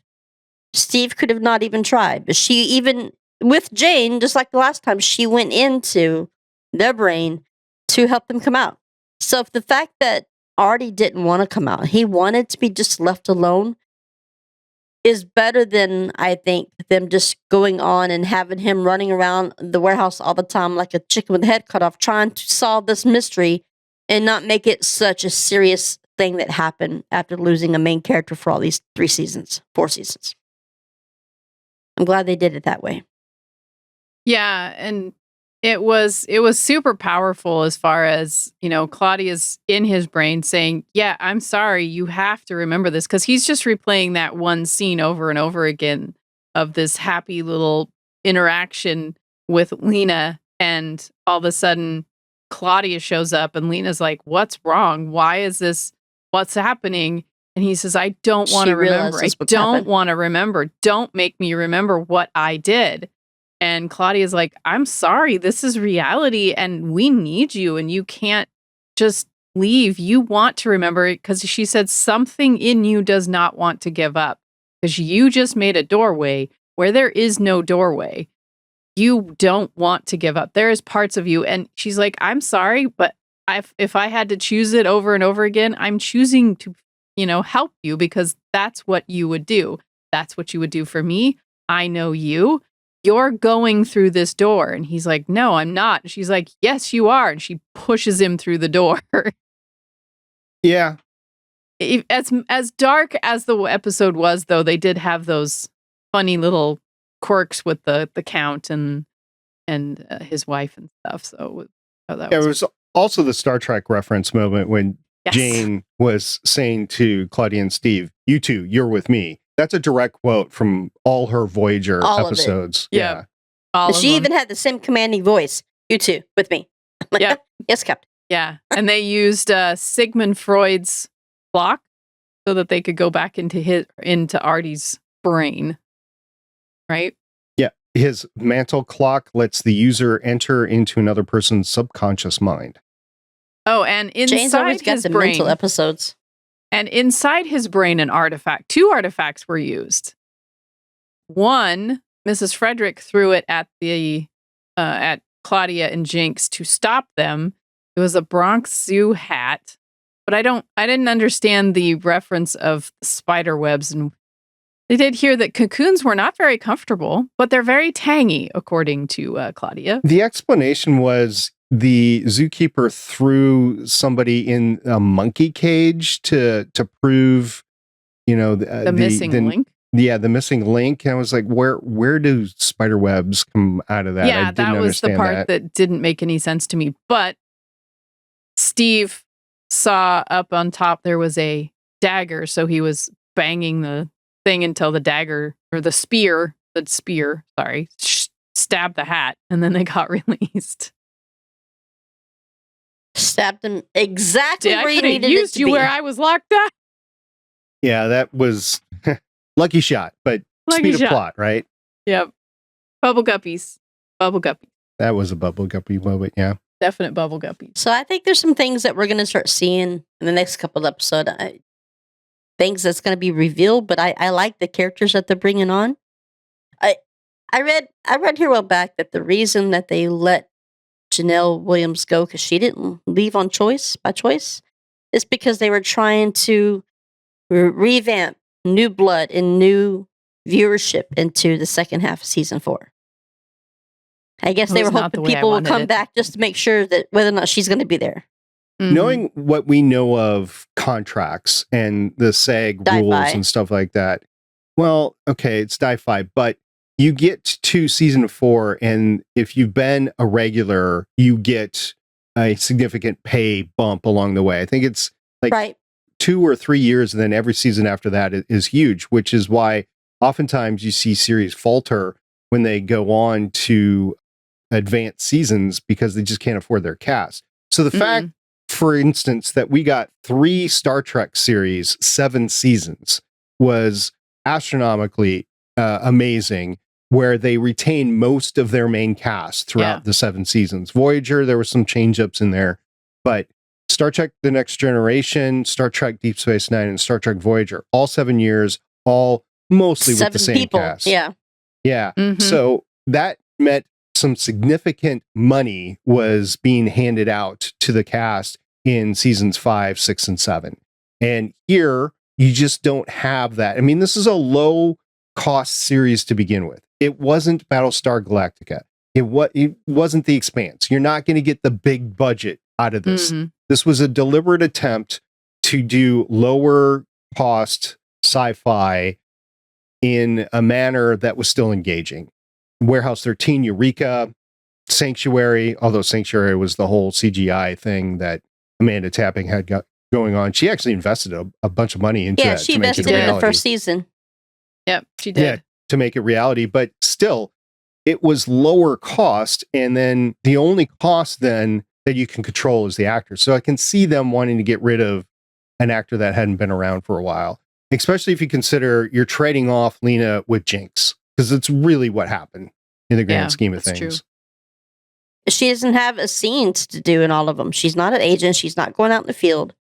Steve could have not even tried, but she even, with Jane, just like the last time, she went into their brain to help them come out. So if the fact that Artie didn't want to come out, he wanted to be just left alone, is better than, I think, them just going on and having him running around the warehouse all the time like a chicken with the head cut off, trying to solve this mystery and not make it such a serious thing that happened after losing a main character for all these 4 seasons. I'm glad they did it that way. Yeah, and it was super powerful as far as, Claudia's in his brain saying, yeah, I'm sorry, you have to remember this, because he's just replaying that one scene over and over again of this happy little interaction with Lena, and all of a sudden Claudia shows up and Lena's like, what's wrong? Why is this? What's happening? And he says, I don't want to remember. I don't want to remember. Don't make me remember what I did. And Claudia's like, I'm sorry, this is reality and we need you and you can't just leave. You want to remember it, because she said something in you does not want to give up, because you just made a doorway where there is no doorway. You don't want to give up. There is parts of you. And she's like, I'm sorry, but if I had to choose it over and over again, I'm choosing to, help you, because that's what you would do. That's what you would do for me. I know you. You're going through this door. And he's like, no, I'm not. And she's like, yes, you are. And she pushes him through the door. Yeah. As dark as the episode was, though, they did have those funny little quirks with the count and his wife and stuff. So it was also the Star Trek reference moment when Jane was saying to Claudia and Steve, you two, you're with me. That's a direct quote from all her Voyager episodes. Yeah. She even had the same commanding voice. You two, with me. Yeah. Yes, Captain. Yeah. And they used Sigmund Freud's clock so that they could go back into Artie's brain. Right? Yeah. His mantle clock lets the user enter into another person's subconscious mind. Oh, and Jane's always inside got his the mental brain, episodes. and inside his brain, two artifacts were used. One, Mrs. Frederick threw it at at Claudia and Jinx to stop them. It was a Bronx Zoo hat, but I didn't understand the reference of spider webs. And they did hear that cocoons were not very comfortable, but they're very tangy, according to Claudia. The explanation was the zookeeper threw somebody in a monkey cage to prove, The missing link. Yeah, the missing link. And I was like, where do spider webs come out of that? Yeah, I didn't that was the understand part that didn't make any sense to me. But Steve saw up on top there was a dagger, so he was banging the thing until the dagger or the spear, stabbed the hat, and then they got released. Stabbed him exactly I where you could have needed used it to you be. where I was locked up. Yeah, that was lucky shot, but Lucky speed shot. of plot, right? Yep. Bubble guppies. That was a bubble guppy moment, yeah. Definite bubble guppies. So I think there's some things that we're going to start seeing in the next couple of episodes. Things that's going to be revealed, but I like the characters that they're bringing on. I read here a while back that the reason that they let Janelle Williams go, because she didn't leave by choice, is because they were trying to revamp new blood and new viewership into the second half of season 4. I guess they were hoping people will come back just to make sure that whether or not she's going to be there. Mm-hmm. Knowing what we know of contracts and the SAG rules and stuff like that, well, okay, it's die-fi, but you get to season 4, and if you've been a regular, you get a significant pay bump along the way. I think it's like 2 or 3 years, and then every season after that is huge, which is why oftentimes you see series falter when they go on to advanced seasons because they just can't afford their cast. So the fact, for instance, that we got 3 Star Trek series, 7 seasons, was astronomically amazing, where they retain most of their main cast throughout the 7 seasons. Voyager, there were some change-ups in there, but Star Trek The Next Generation, Star Trek Deep Space Nine, and Star Trek Voyager, all 7 years, all mostly with the same cast. Yeah. Mm-hmm. So that meant some significant money was being handed out to the cast in seasons 5, 6, and 7. And here, you just don't have that. I mean, this is a low-cost series to begin with. It wasn't Battlestar Galactica. It wasn't The Expanse. You're not going to get the big budget out of this. Mm-hmm. This was a deliberate attempt to do lower-cost sci-fi in a manner that was still engaging. Warehouse 13, Eureka, Sanctuary, although Sanctuary was the whole CGI thing that Amanda Tapping had got going on. She actually invested a bunch of money into that. Yeah, she invested in the first season. Yep, she did. Yeah, to make it reality, but still, it was lower cost, and then the only cost then that you can control is the actor. So I can see them wanting to get rid of an actor that hadn't been around for a while, especially if you consider you're trading off Lena with Jinx, because it's really what happened in the grand scheme of things. True. She doesn't have a scenes to do in all of them. She's not an agent. She's not going out in the field.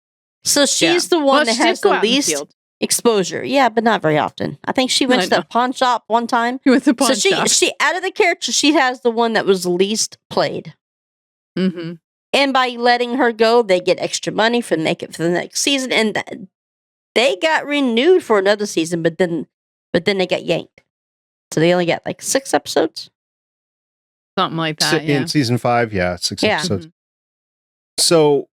So she's the one that has the least exposure. Yeah, but not very often. I think she went to the pawn shop one time. With the pawn shop. She out of the characters, she has the one that was least played. Mm-hmm. And by letting her go, they get extra money for the next season, and they got renewed for another season. But then they got yanked. So they only got like 6 episodes. Something like that. In season 5, 6 episodes. Mm-hmm. So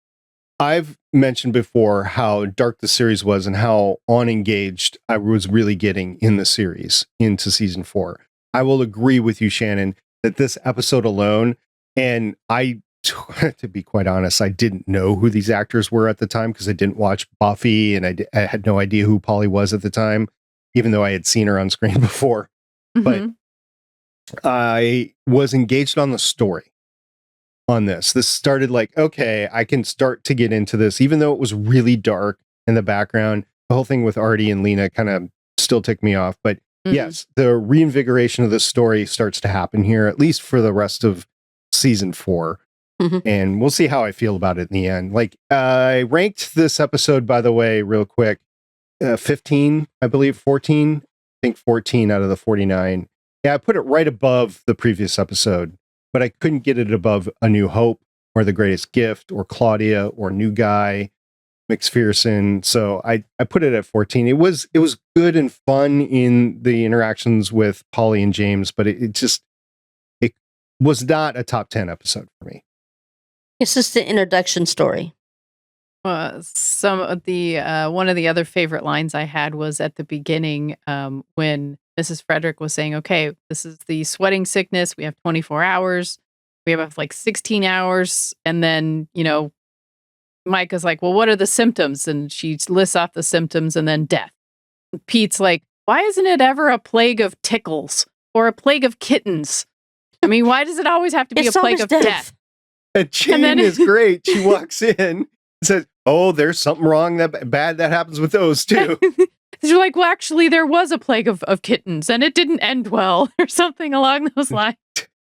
I've mentioned before how dark the series was and how unengaged I was really getting in the series into season 4. I will agree with you, Shannon, that this episode alone, and to be quite honest, I didn't know who these actors were at the time because I didn't watch Buffy, and I had no idea who Polly was at the time, even though I had seen her on screen before. Mm-hmm. But I was engaged on the story on this. This started like, okay, I can start to get into this, even though it was really dark in the background. The whole thing with Artie and Lena kind of still ticked me off. But yes, the reinvigoration of the story starts to happen here, at least for the rest of season 4. And we'll see how I feel about it in the end. Like, I ranked this episode, by the way, real quick, 15, I believe, 14. I think 14 out of the 49. Yeah, I put it right above the previous episode, but I couldn't get it above A New Hope or The Greatest Gift or Claudia or New Guy, McPherson. So I put it at 14. It was good and fun in the interactions with Polly and James, but it was not a top 10 episode for me. It's just the introduction story. Some of the one of the other favorite lines I had was at the beginning when Mrs. Frederick was saying, "Okay, this is the sweating sickness. We have 24 hours. We have like 16 hours." And then, Micah's like, "Well, what are the symptoms?" And she lists off the symptoms and then death. And Pete's like, "Why isn't it ever a plague of tickles or a plague of kittens? I mean, why does it always have to be a plague of death?" And Jane is great. She walks in and says, "Oh, there's something wrong bad that happens with those too." You're like, "Well, actually, there was a plague of kittens and it didn't end well," or something along those lines.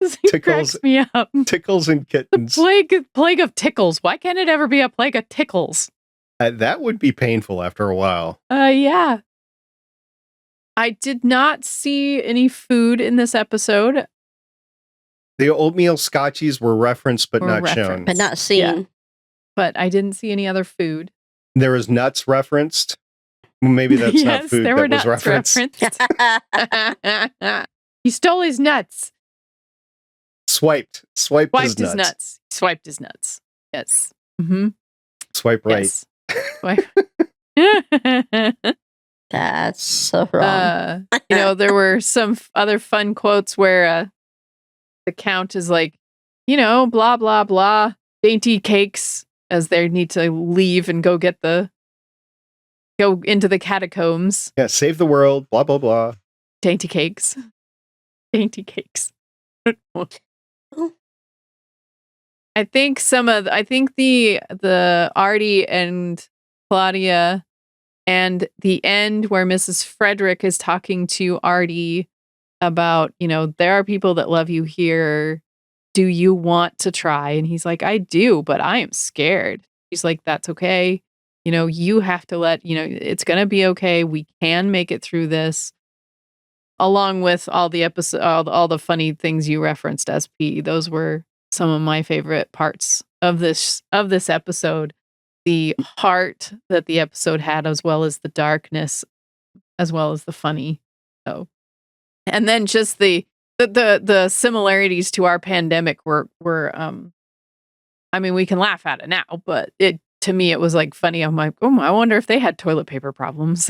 It cracks me up. Tickles and kittens. The plague of tickles. Why can't it ever be a plague of tickles? That would be painful after a while. Yeah. I did not see any food in this episode. The oatmeal scotchies were referenced but not shown. But not seen. Yeah. But I didn't see any other food. There was nuts referenced. Maybe that's not food there that were was nuts referenced. He stole his nuts. Swiped his nuts. Swiped his nuts. Yes. Mm-hmm. Swipe right. Yes. Swipe. That's so wrong. There were some other fun quotes where the Count is like, blah, blah, blah, dainty cakes, as they need to leave and go into the catacombs. Yeah, save the world, blah, blah, blah. Dainty cakes. Dainty cakes. I think the Artie and Claudia and the end where Mrs. Frederick is talking to Artie about, there are people that love you here. Do you want to try? And he's like, "I do, but I am scared." She's like, "That's okay. You have to it's going to be okay. We can make it through this." Along with all the all the funny things you referenced, SP. Those were some of my favorite parts of this episode. The heart that the episode had, as well as the darkness, as well as the funny. So, and then just the similarities to our pandemic were I mean, we can laugh at it now, but to me it was like funny. I'm like, "Oh, I wonder if they had toilet paper problems."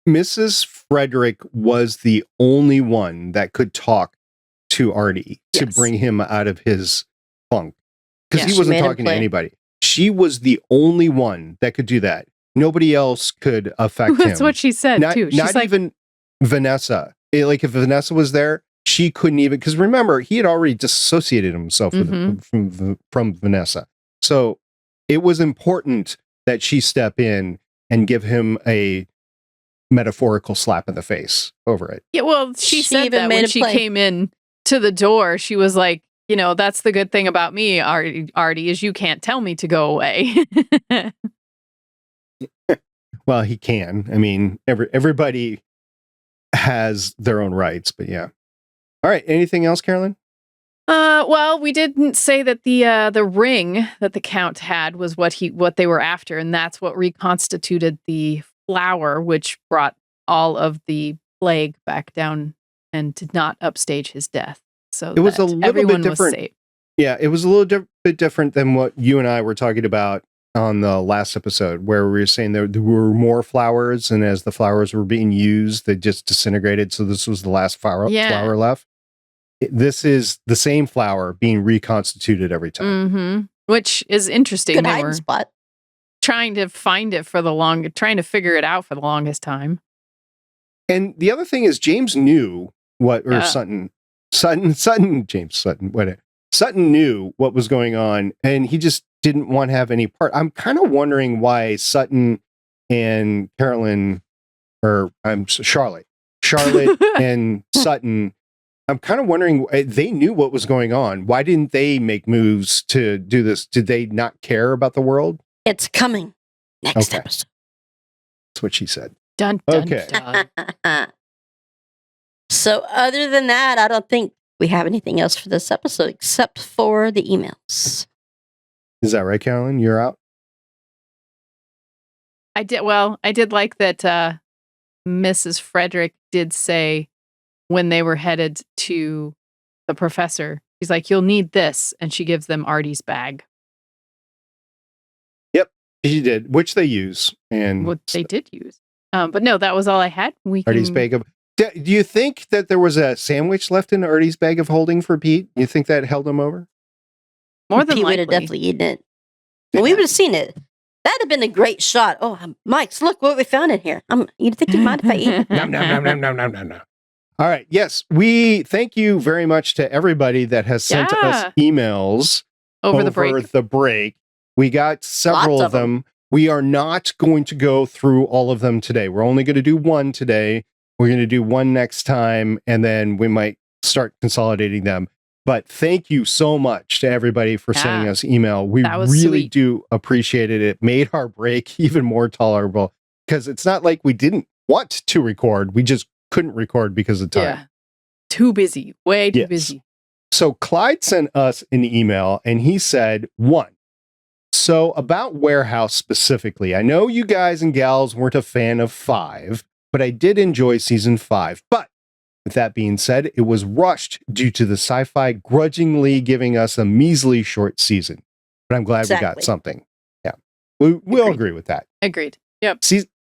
Mrs. Frederick was the only one that could talk to Artie to bring him out of his funk, because he wasn't talking to anybody. She was the only one that could do that. Nobody else could affect him. That's what she said too. She's not even Vanessa. If Vanessa was there, she couldn't even, because remember, he had already disassociated himself from Vanessa. So it was important that she step in and give him a metaphorical slap in the face over it. Yeah, well, she said that when she came in to the door. She was like, "That's the good thing about me, Artie, is you can't tell me to go away." Well, he can. I mean, everybody has their own rights, but yeah. All right. Anything else, Carolyn? Well, we didn't say that the ring that the Count had was what they were after, and that's what reconstituted the flower, which brought all of the plague back down and did not upstage his death. So it was a little bit different. Was safe. Yeah, it was a little bit different than what you and I were talking about on the last episode, where we were saying there were more flowers, and as the flowers were being used, they just disintegrated. So this was the last flower left. This is the same flower being reconstituted every time. Mm-hmm. Which is interesting. Good hiding spot. Trying to find it trying to figure it out for the longest time. And the other thing is, James knew Sutton knew what was going on, and he just didn't want to have any part. I'm kind of wondering why Sutton and Charlotte and Sutton I'm kind of wondering, they knew what was going on. Why didn't they make moves to do this? Did they not care about the world? It's coming next episode. That's what she said. Dun, dun, Okay. dun. So other than that, I don't think we have anything else for this episode except for the emails. Is that right, Carolyn? You're out? I did like that Mrs. Frederick did say when they were headed to the professor, he's like, "You'll need this," and she gives them Artie's bag. Yep, she did, which they use. And What they did use. But no, that was all I had. Artie's bag of... Do you think that there was a sandwich left in Artie's bag of holding for Pete? You think that held him over? More than Pete would have likely. definitely eaten it. Well, we would have seen it. That'd have been a great shot. Oh, Mike's, look what we found in here. You think you mind if I eat it? Nom, nom, nom, nom, nom, nom, nom. All right. Yes, we thank you very much to everybody that has sent us emails over the break. We got several Lots of of them. We are not going to go through all of them today. We're only going to do one today. We're going to do one next time, and then we might start consolidating them. But thank you so much to everybody for sending us email. We really do appreciate it. It made our break even more tolerable because it's not like we didn't want to record. We just couldn't record because of time. Yeah. Too busy. Way too busy. So Clyde sent us an email and he said, 1, so about Warehouse specifically, I know you guys and gals weren't a fan of 5, but I did enjoy season 5. But with that being said, it was rushed due to the Sci-Fi grudgingly giving us a measly short season. But I'm glad we got something. Yeah. We'll agree with that. Agreed. Yep.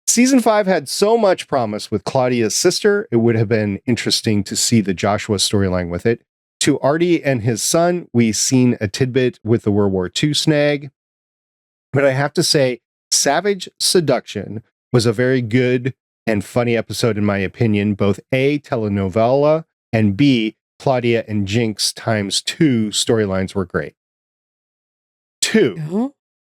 Season 5 had so much promise with Claudia's sister. It would have been interesting to see the Joshua storyline with it. To Artie and his son, we've seen a tidbit with the World War II snag. But I have to say, Savage Seduction was a very good and funny episode in my opinion. Both A, telenovela, and B, Claudia and Jinx ×2 storylines were great. 2. Mm-hmm.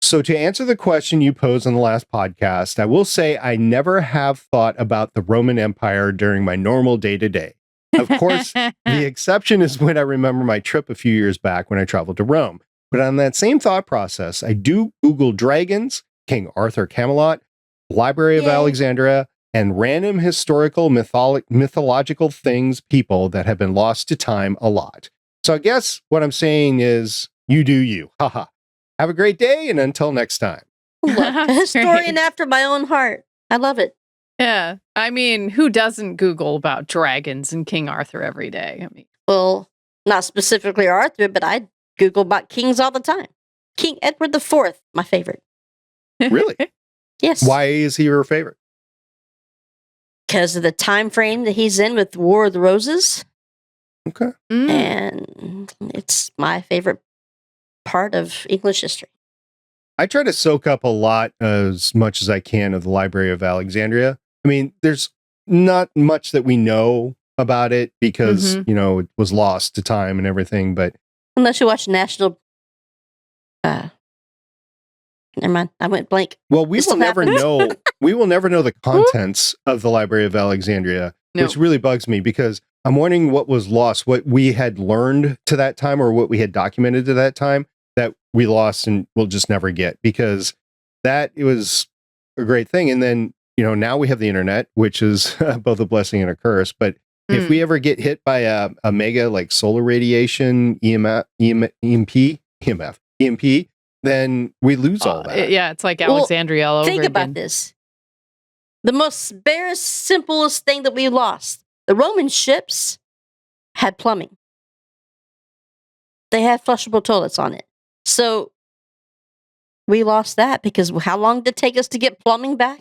So to answer the question you posed on the last podcast, I will say I never have thought about the Roman Empire during my normal day-to-day. Of course, the exception is when I remember my trip a few years back when I traveled to Rome. But on that same thought process, I do Google dragons, King Arthur Camelot, Library of Alexandria, and random historical mythological things, people that have been lost to time a lot. So I guess what I'm saying is, you do you. Haha. Have a great day, and until next time. A historian after my own heart. I love it. Yeah. I mean, who doesn't Google about dragons and King Arthur every day? I mean, well, not specifically Arthur, but I Google about kings all the time. King Edward IV, my favorite. Really? Yes. Why is he your favorite? Because of the time frame that he's in with War of the Roses. Okay. And it's my favorite part of English history. I try to soak up a lot, as much as I can, of the Library of Alexandria. I mean, there's not much that we know about it because, you know, it was lost to time and everything, but... Unless you watch National... never mind, I went blank. Well, we will never know. We will never know the contents of the Library of Alexandria, which really bugs me because I'm wondering what was lost, what we had learned to that time or what we had documented to that time that we lost and we'll just never get, because it was a great thing. And then, you know, now we have the internet, which is both a blessing and a curse. But if we ever get hit by a mega like solar radiation, EMP, then we lose all that. Yeah, it's like Alexandria all over Think again. about this. The most barest, simplest thing that we lost. The Roman ships had plumbing. They had flushable toilets on it. So we lost that because how long did it take us to get plumbing back?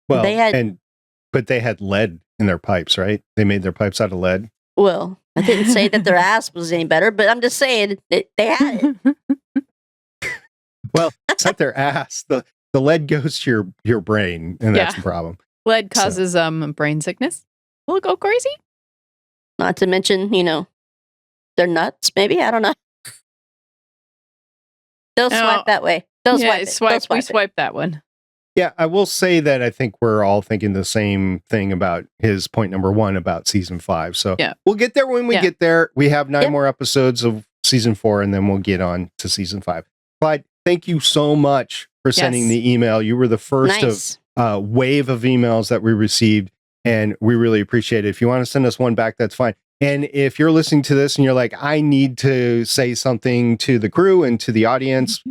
Well, but they had lead in their pipes, right? They made their pipes out of lead. Well, I didn't say that their ass was any better, but I'm just saying they had it. Well, it's not their ass. The lead goes to your brain, and that's the problem. Lead causes brain sickness. Will it go crazy? Not to mention, you know, they're nuts, maybe. I don't know. They'll swipe that way. They'll swipe it. We swipe that one. Yeah, I will say that I think we're all thinking the same thing about his point number 1 about season 5. So Yeah. we'll get there when we Yeah. get there. We have 9 Yep. more episodes of season 4, and then we'll get on to season 5. Clyde, thank you so much for sending Yes. the email. You were the first Nice. of wave of emails that we received, and we really appreciate it. If you want to send us one back, that's fine. And if you're listening to this and you're like, I need to say something to the crew and to the audience,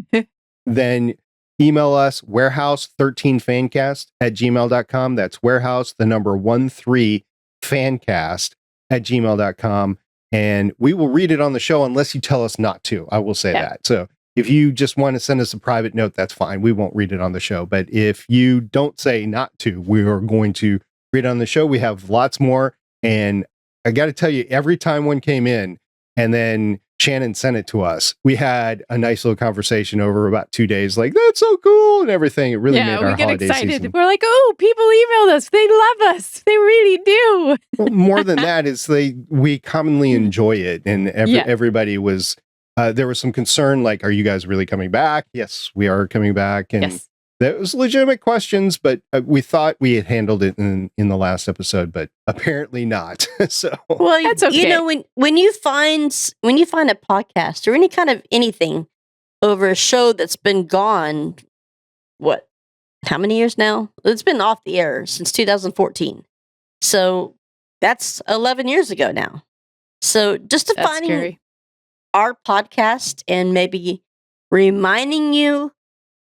then email us warehouse13fancast@gmail.com. That's warehouse, the number 13fancast@gmail.com. And we will read it on the show unless you tell us not to. I will say that. So if you just want to send us a private note, that's fine. We won't read it on the show. But if you don't say not to, we are going to read it on the show. We have lots more. And I got to tell you, every time one came in and then Shannon sent it to us, we had a nice little conversation over about 2 days, like, that's so cool and everything. It really made our we get holiday excited. season. We're like, oh, people emailed us. They love us. They really do. Well, more than that is we commonly enjoy it. And everybody was, there was some concern, like, are you guys really coming back? Yes, we are coming back. And Yes. that was legitimate questions, but we thought we had handled it in the last episode, but apparently not. So Well, That's okay. you know, when you find a podcast or any kind of anything over a show that's been gone, how many years now? It's been off the air since 2014. So that's 11 years ago now. So just to That's finding scary. our podcast and maybe reminding you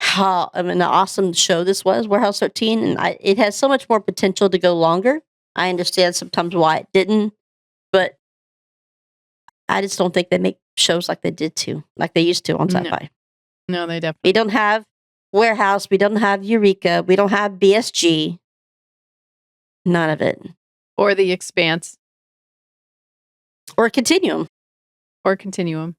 how an awesome show this was, Warehouse 13, and it has so much more potential to go longer. I understand sometimes why it didn't, but I just don't think they make shows like they used to on No. Sci-Fi. No, they definitely. We don't have Warehouse, we don't have Eureka, we don't have BSG. None of it. Or The Expanse Or Continuum. or Continuum.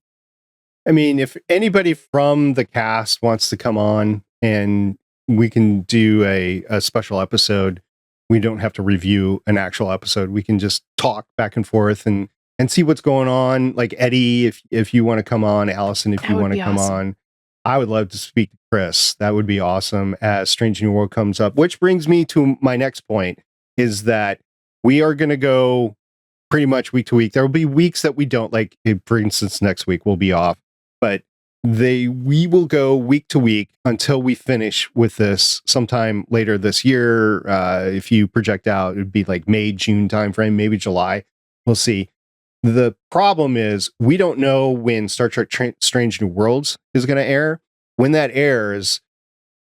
I mean, if anybody from the cast wants to come on and we can do a special episode, we don't have to review an actual episode. We can just talk back and forth and see what's going on. Like Eddie, if you want to come on, Allison, if That you would want to be come awesome. on. I would love to speak to Chris. That would be awesome as Strange New World comes up, which brings me to my next point is that we are going to go pretty much week to week. There will be weeks that we don't, like, for instance, next week we'll be off, but we will go week to week until we finish with this sometime later this year. If you project out, it would be like May, June timeframe, maybe July. We'll see. The problem is we don't know when Star Trek Strange New Worlds is going to air. When that airs,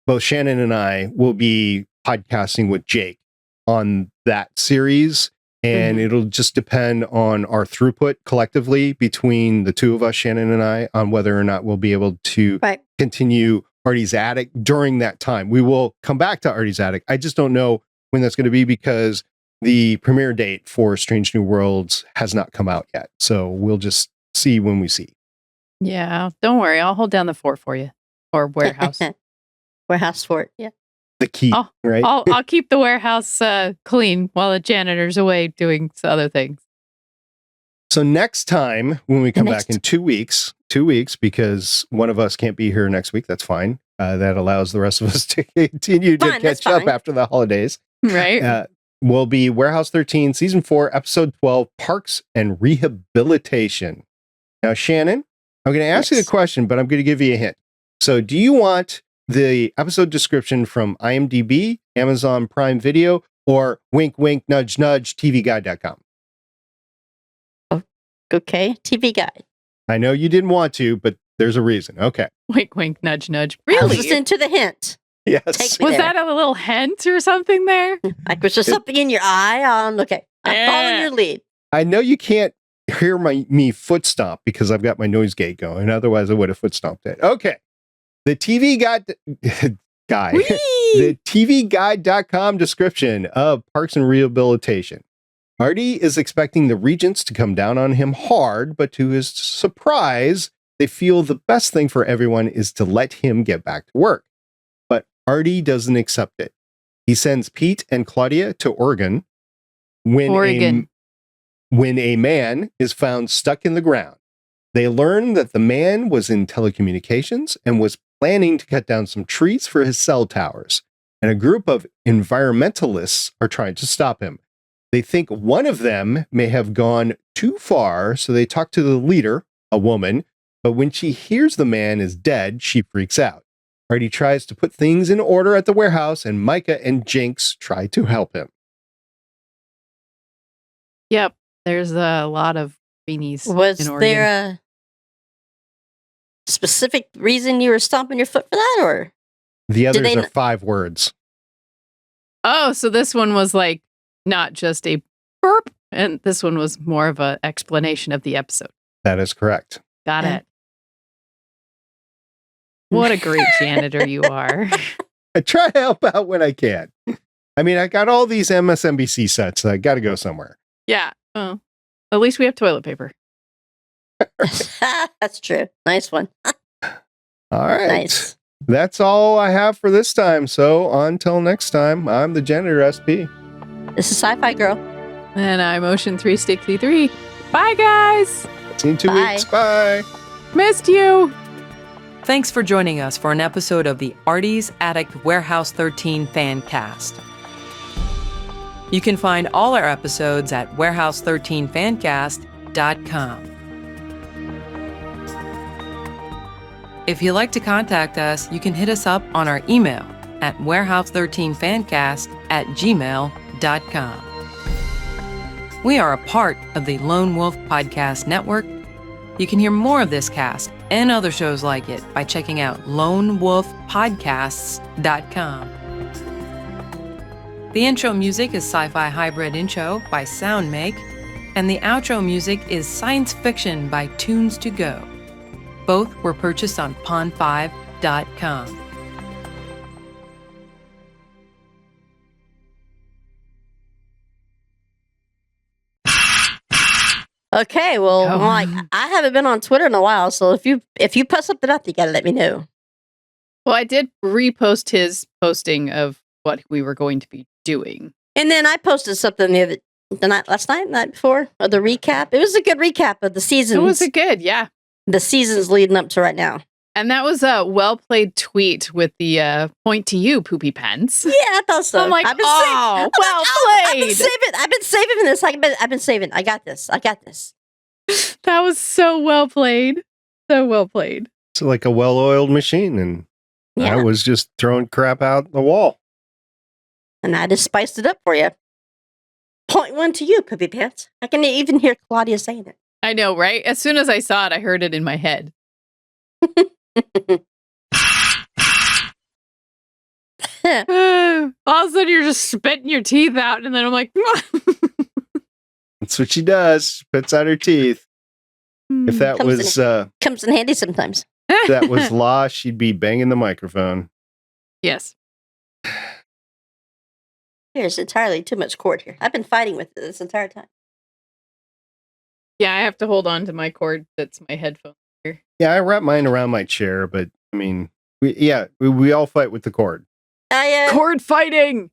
both Shannon and I will be podcasting with Jake on that series. And it'll just depend on our throughput collectively between the two of us, Shannon and I, on whether or not we'll be able to continue Artie's Attic during that time. We will come back to Artie's Attic. I just don't know when that's going to be because the premiere date for Strange New Worlds has not come out yet. So we'll just see when we see. Yeah, don't worry. I'll hold down the fort for you. Or warehouse. Warehouse Fort, yeah. The key, right? I'll keep the warehouse clean while the janitor's away doing other things. So next time when we come back in 2 weeks, because one of us can't be here next week, that's fine. That allows the rest of us to continue to catch up after the holidays. Right. Will be Warehouse 13, Season 4, Episode 12, Parks and Rehabilitation. Now, Shannon, I'm going to ask you the question, but I'm going to give you a hint. So do you want the episode description from IMDb, Amazon Prime Video, or wink, wink, nudge, nudge, tvguide.com? Okay, TV Guide. I know you didn't want to, but there's a reason. Okay. Wink, wink, nudge, nudge. I was Really? listening to the hint. Yes. Take me Was there. that a little hint or something there? Like, was there something in your eye? Okay, I'm following your lead. I know you can't hear me foot stomp because I've got my noise gate going. Otherwise, I would have foot stomped it. Okay. The TV guide, the tvguide.com description of Parks and Rehabilitation. Artie is expecting the Regents to come down on him hard, but to his surprise, they feel the best thing for everyone is to let him get back to work. But Artie doesn't accept it. He sends Pete and Claudia to Oregon when a man is found stuck in the ground. They learn that the man was in telecommunications and was planning to cut down some trees for his cell towers. and a group of environmentalists are trying to stop him. They think one of them may have gone too far, so they talk to the leader, a woman, but when she hears the man is dead, she freaks out. Artie tries to put things in order at the warehouse, and Micah and Jinx try to help him. Yep. There's a lot of greenies. Was in Oregon. there a specific reason you were stomping your foot for that, or? The others they are n- 5 words. Oh, so this one was like not just a burp, and this one was more of an explanation of the episode. That is correct. Got Yeah. it. What a great janitor you are. I try to help out when I can. I mean, I got all these MSNBC sets. So I got to go somewhere. Yeah. Oh, at least we have toilet paper. That's true. Nice one. All right. Nice. That's all I have for this time. So until next time, I'm the janitor SP. This is Sci-Fi Girl. And I'm Ocean 363. Bye, guys. See you in 2 Bye. weeks. Bye. Missed you. Thanks for joining us for an episode of the Artie's Attic Warehouse 13 Fancast. You can find all our episodes at warehouse13fancast.com. If you'd like to contact us, you can hit us up on our email at warehouse13fancast@gmail.com. We are a part of the Lone Wolf Podcast Network. You can hear more of this cast and other shows like it by checking out lonewolfpodcasts.com. The intro music is Sci-Fi Hybrid Intro by Soundmake, and the outro music is Science Fiction by Tunes to Go. Both were purchased on pond5.com. Okay, well, Oh. like I haven't been on Twitter in a while, so if you put something up, you gotta let me know. Well, I did repost his posting of what we were going to be doing. And then I posted something the night before, of the recap. It was a good recap of the seasons. It was a good, yeah. The seasons leading up to right now. And that was a well-played tweet with the point to you, Poopy Pants. Yeah, I thought so. I'm like, I've been oh, well I've been played. saving. I've been saving this. I've been saving. I got this. That was so well played. So well played. It's like a well-oiled machine, and Yeah. I was just throwing crap out the wall. And I just spiced it up for you. Point one to you, Poopy Pants. I can even hear Claudia saying it. I know, right? As soon as I saw it, I heard it in my head. All of a sudden, you're just spitting your teeth out, and then I'm like, That's what she does. She puts out her teeth. If that Comes was Comes in handy sometimes. that was law, she'd be banging the microphone. yes. There's entirely too much cord here. I've been fighting with it this entire time. Yeah, I have to hold on to my cord. That's my headphone. Yeah, I wrap mine around my chair, but I mean, we all fight with the cord. I Cord fighting.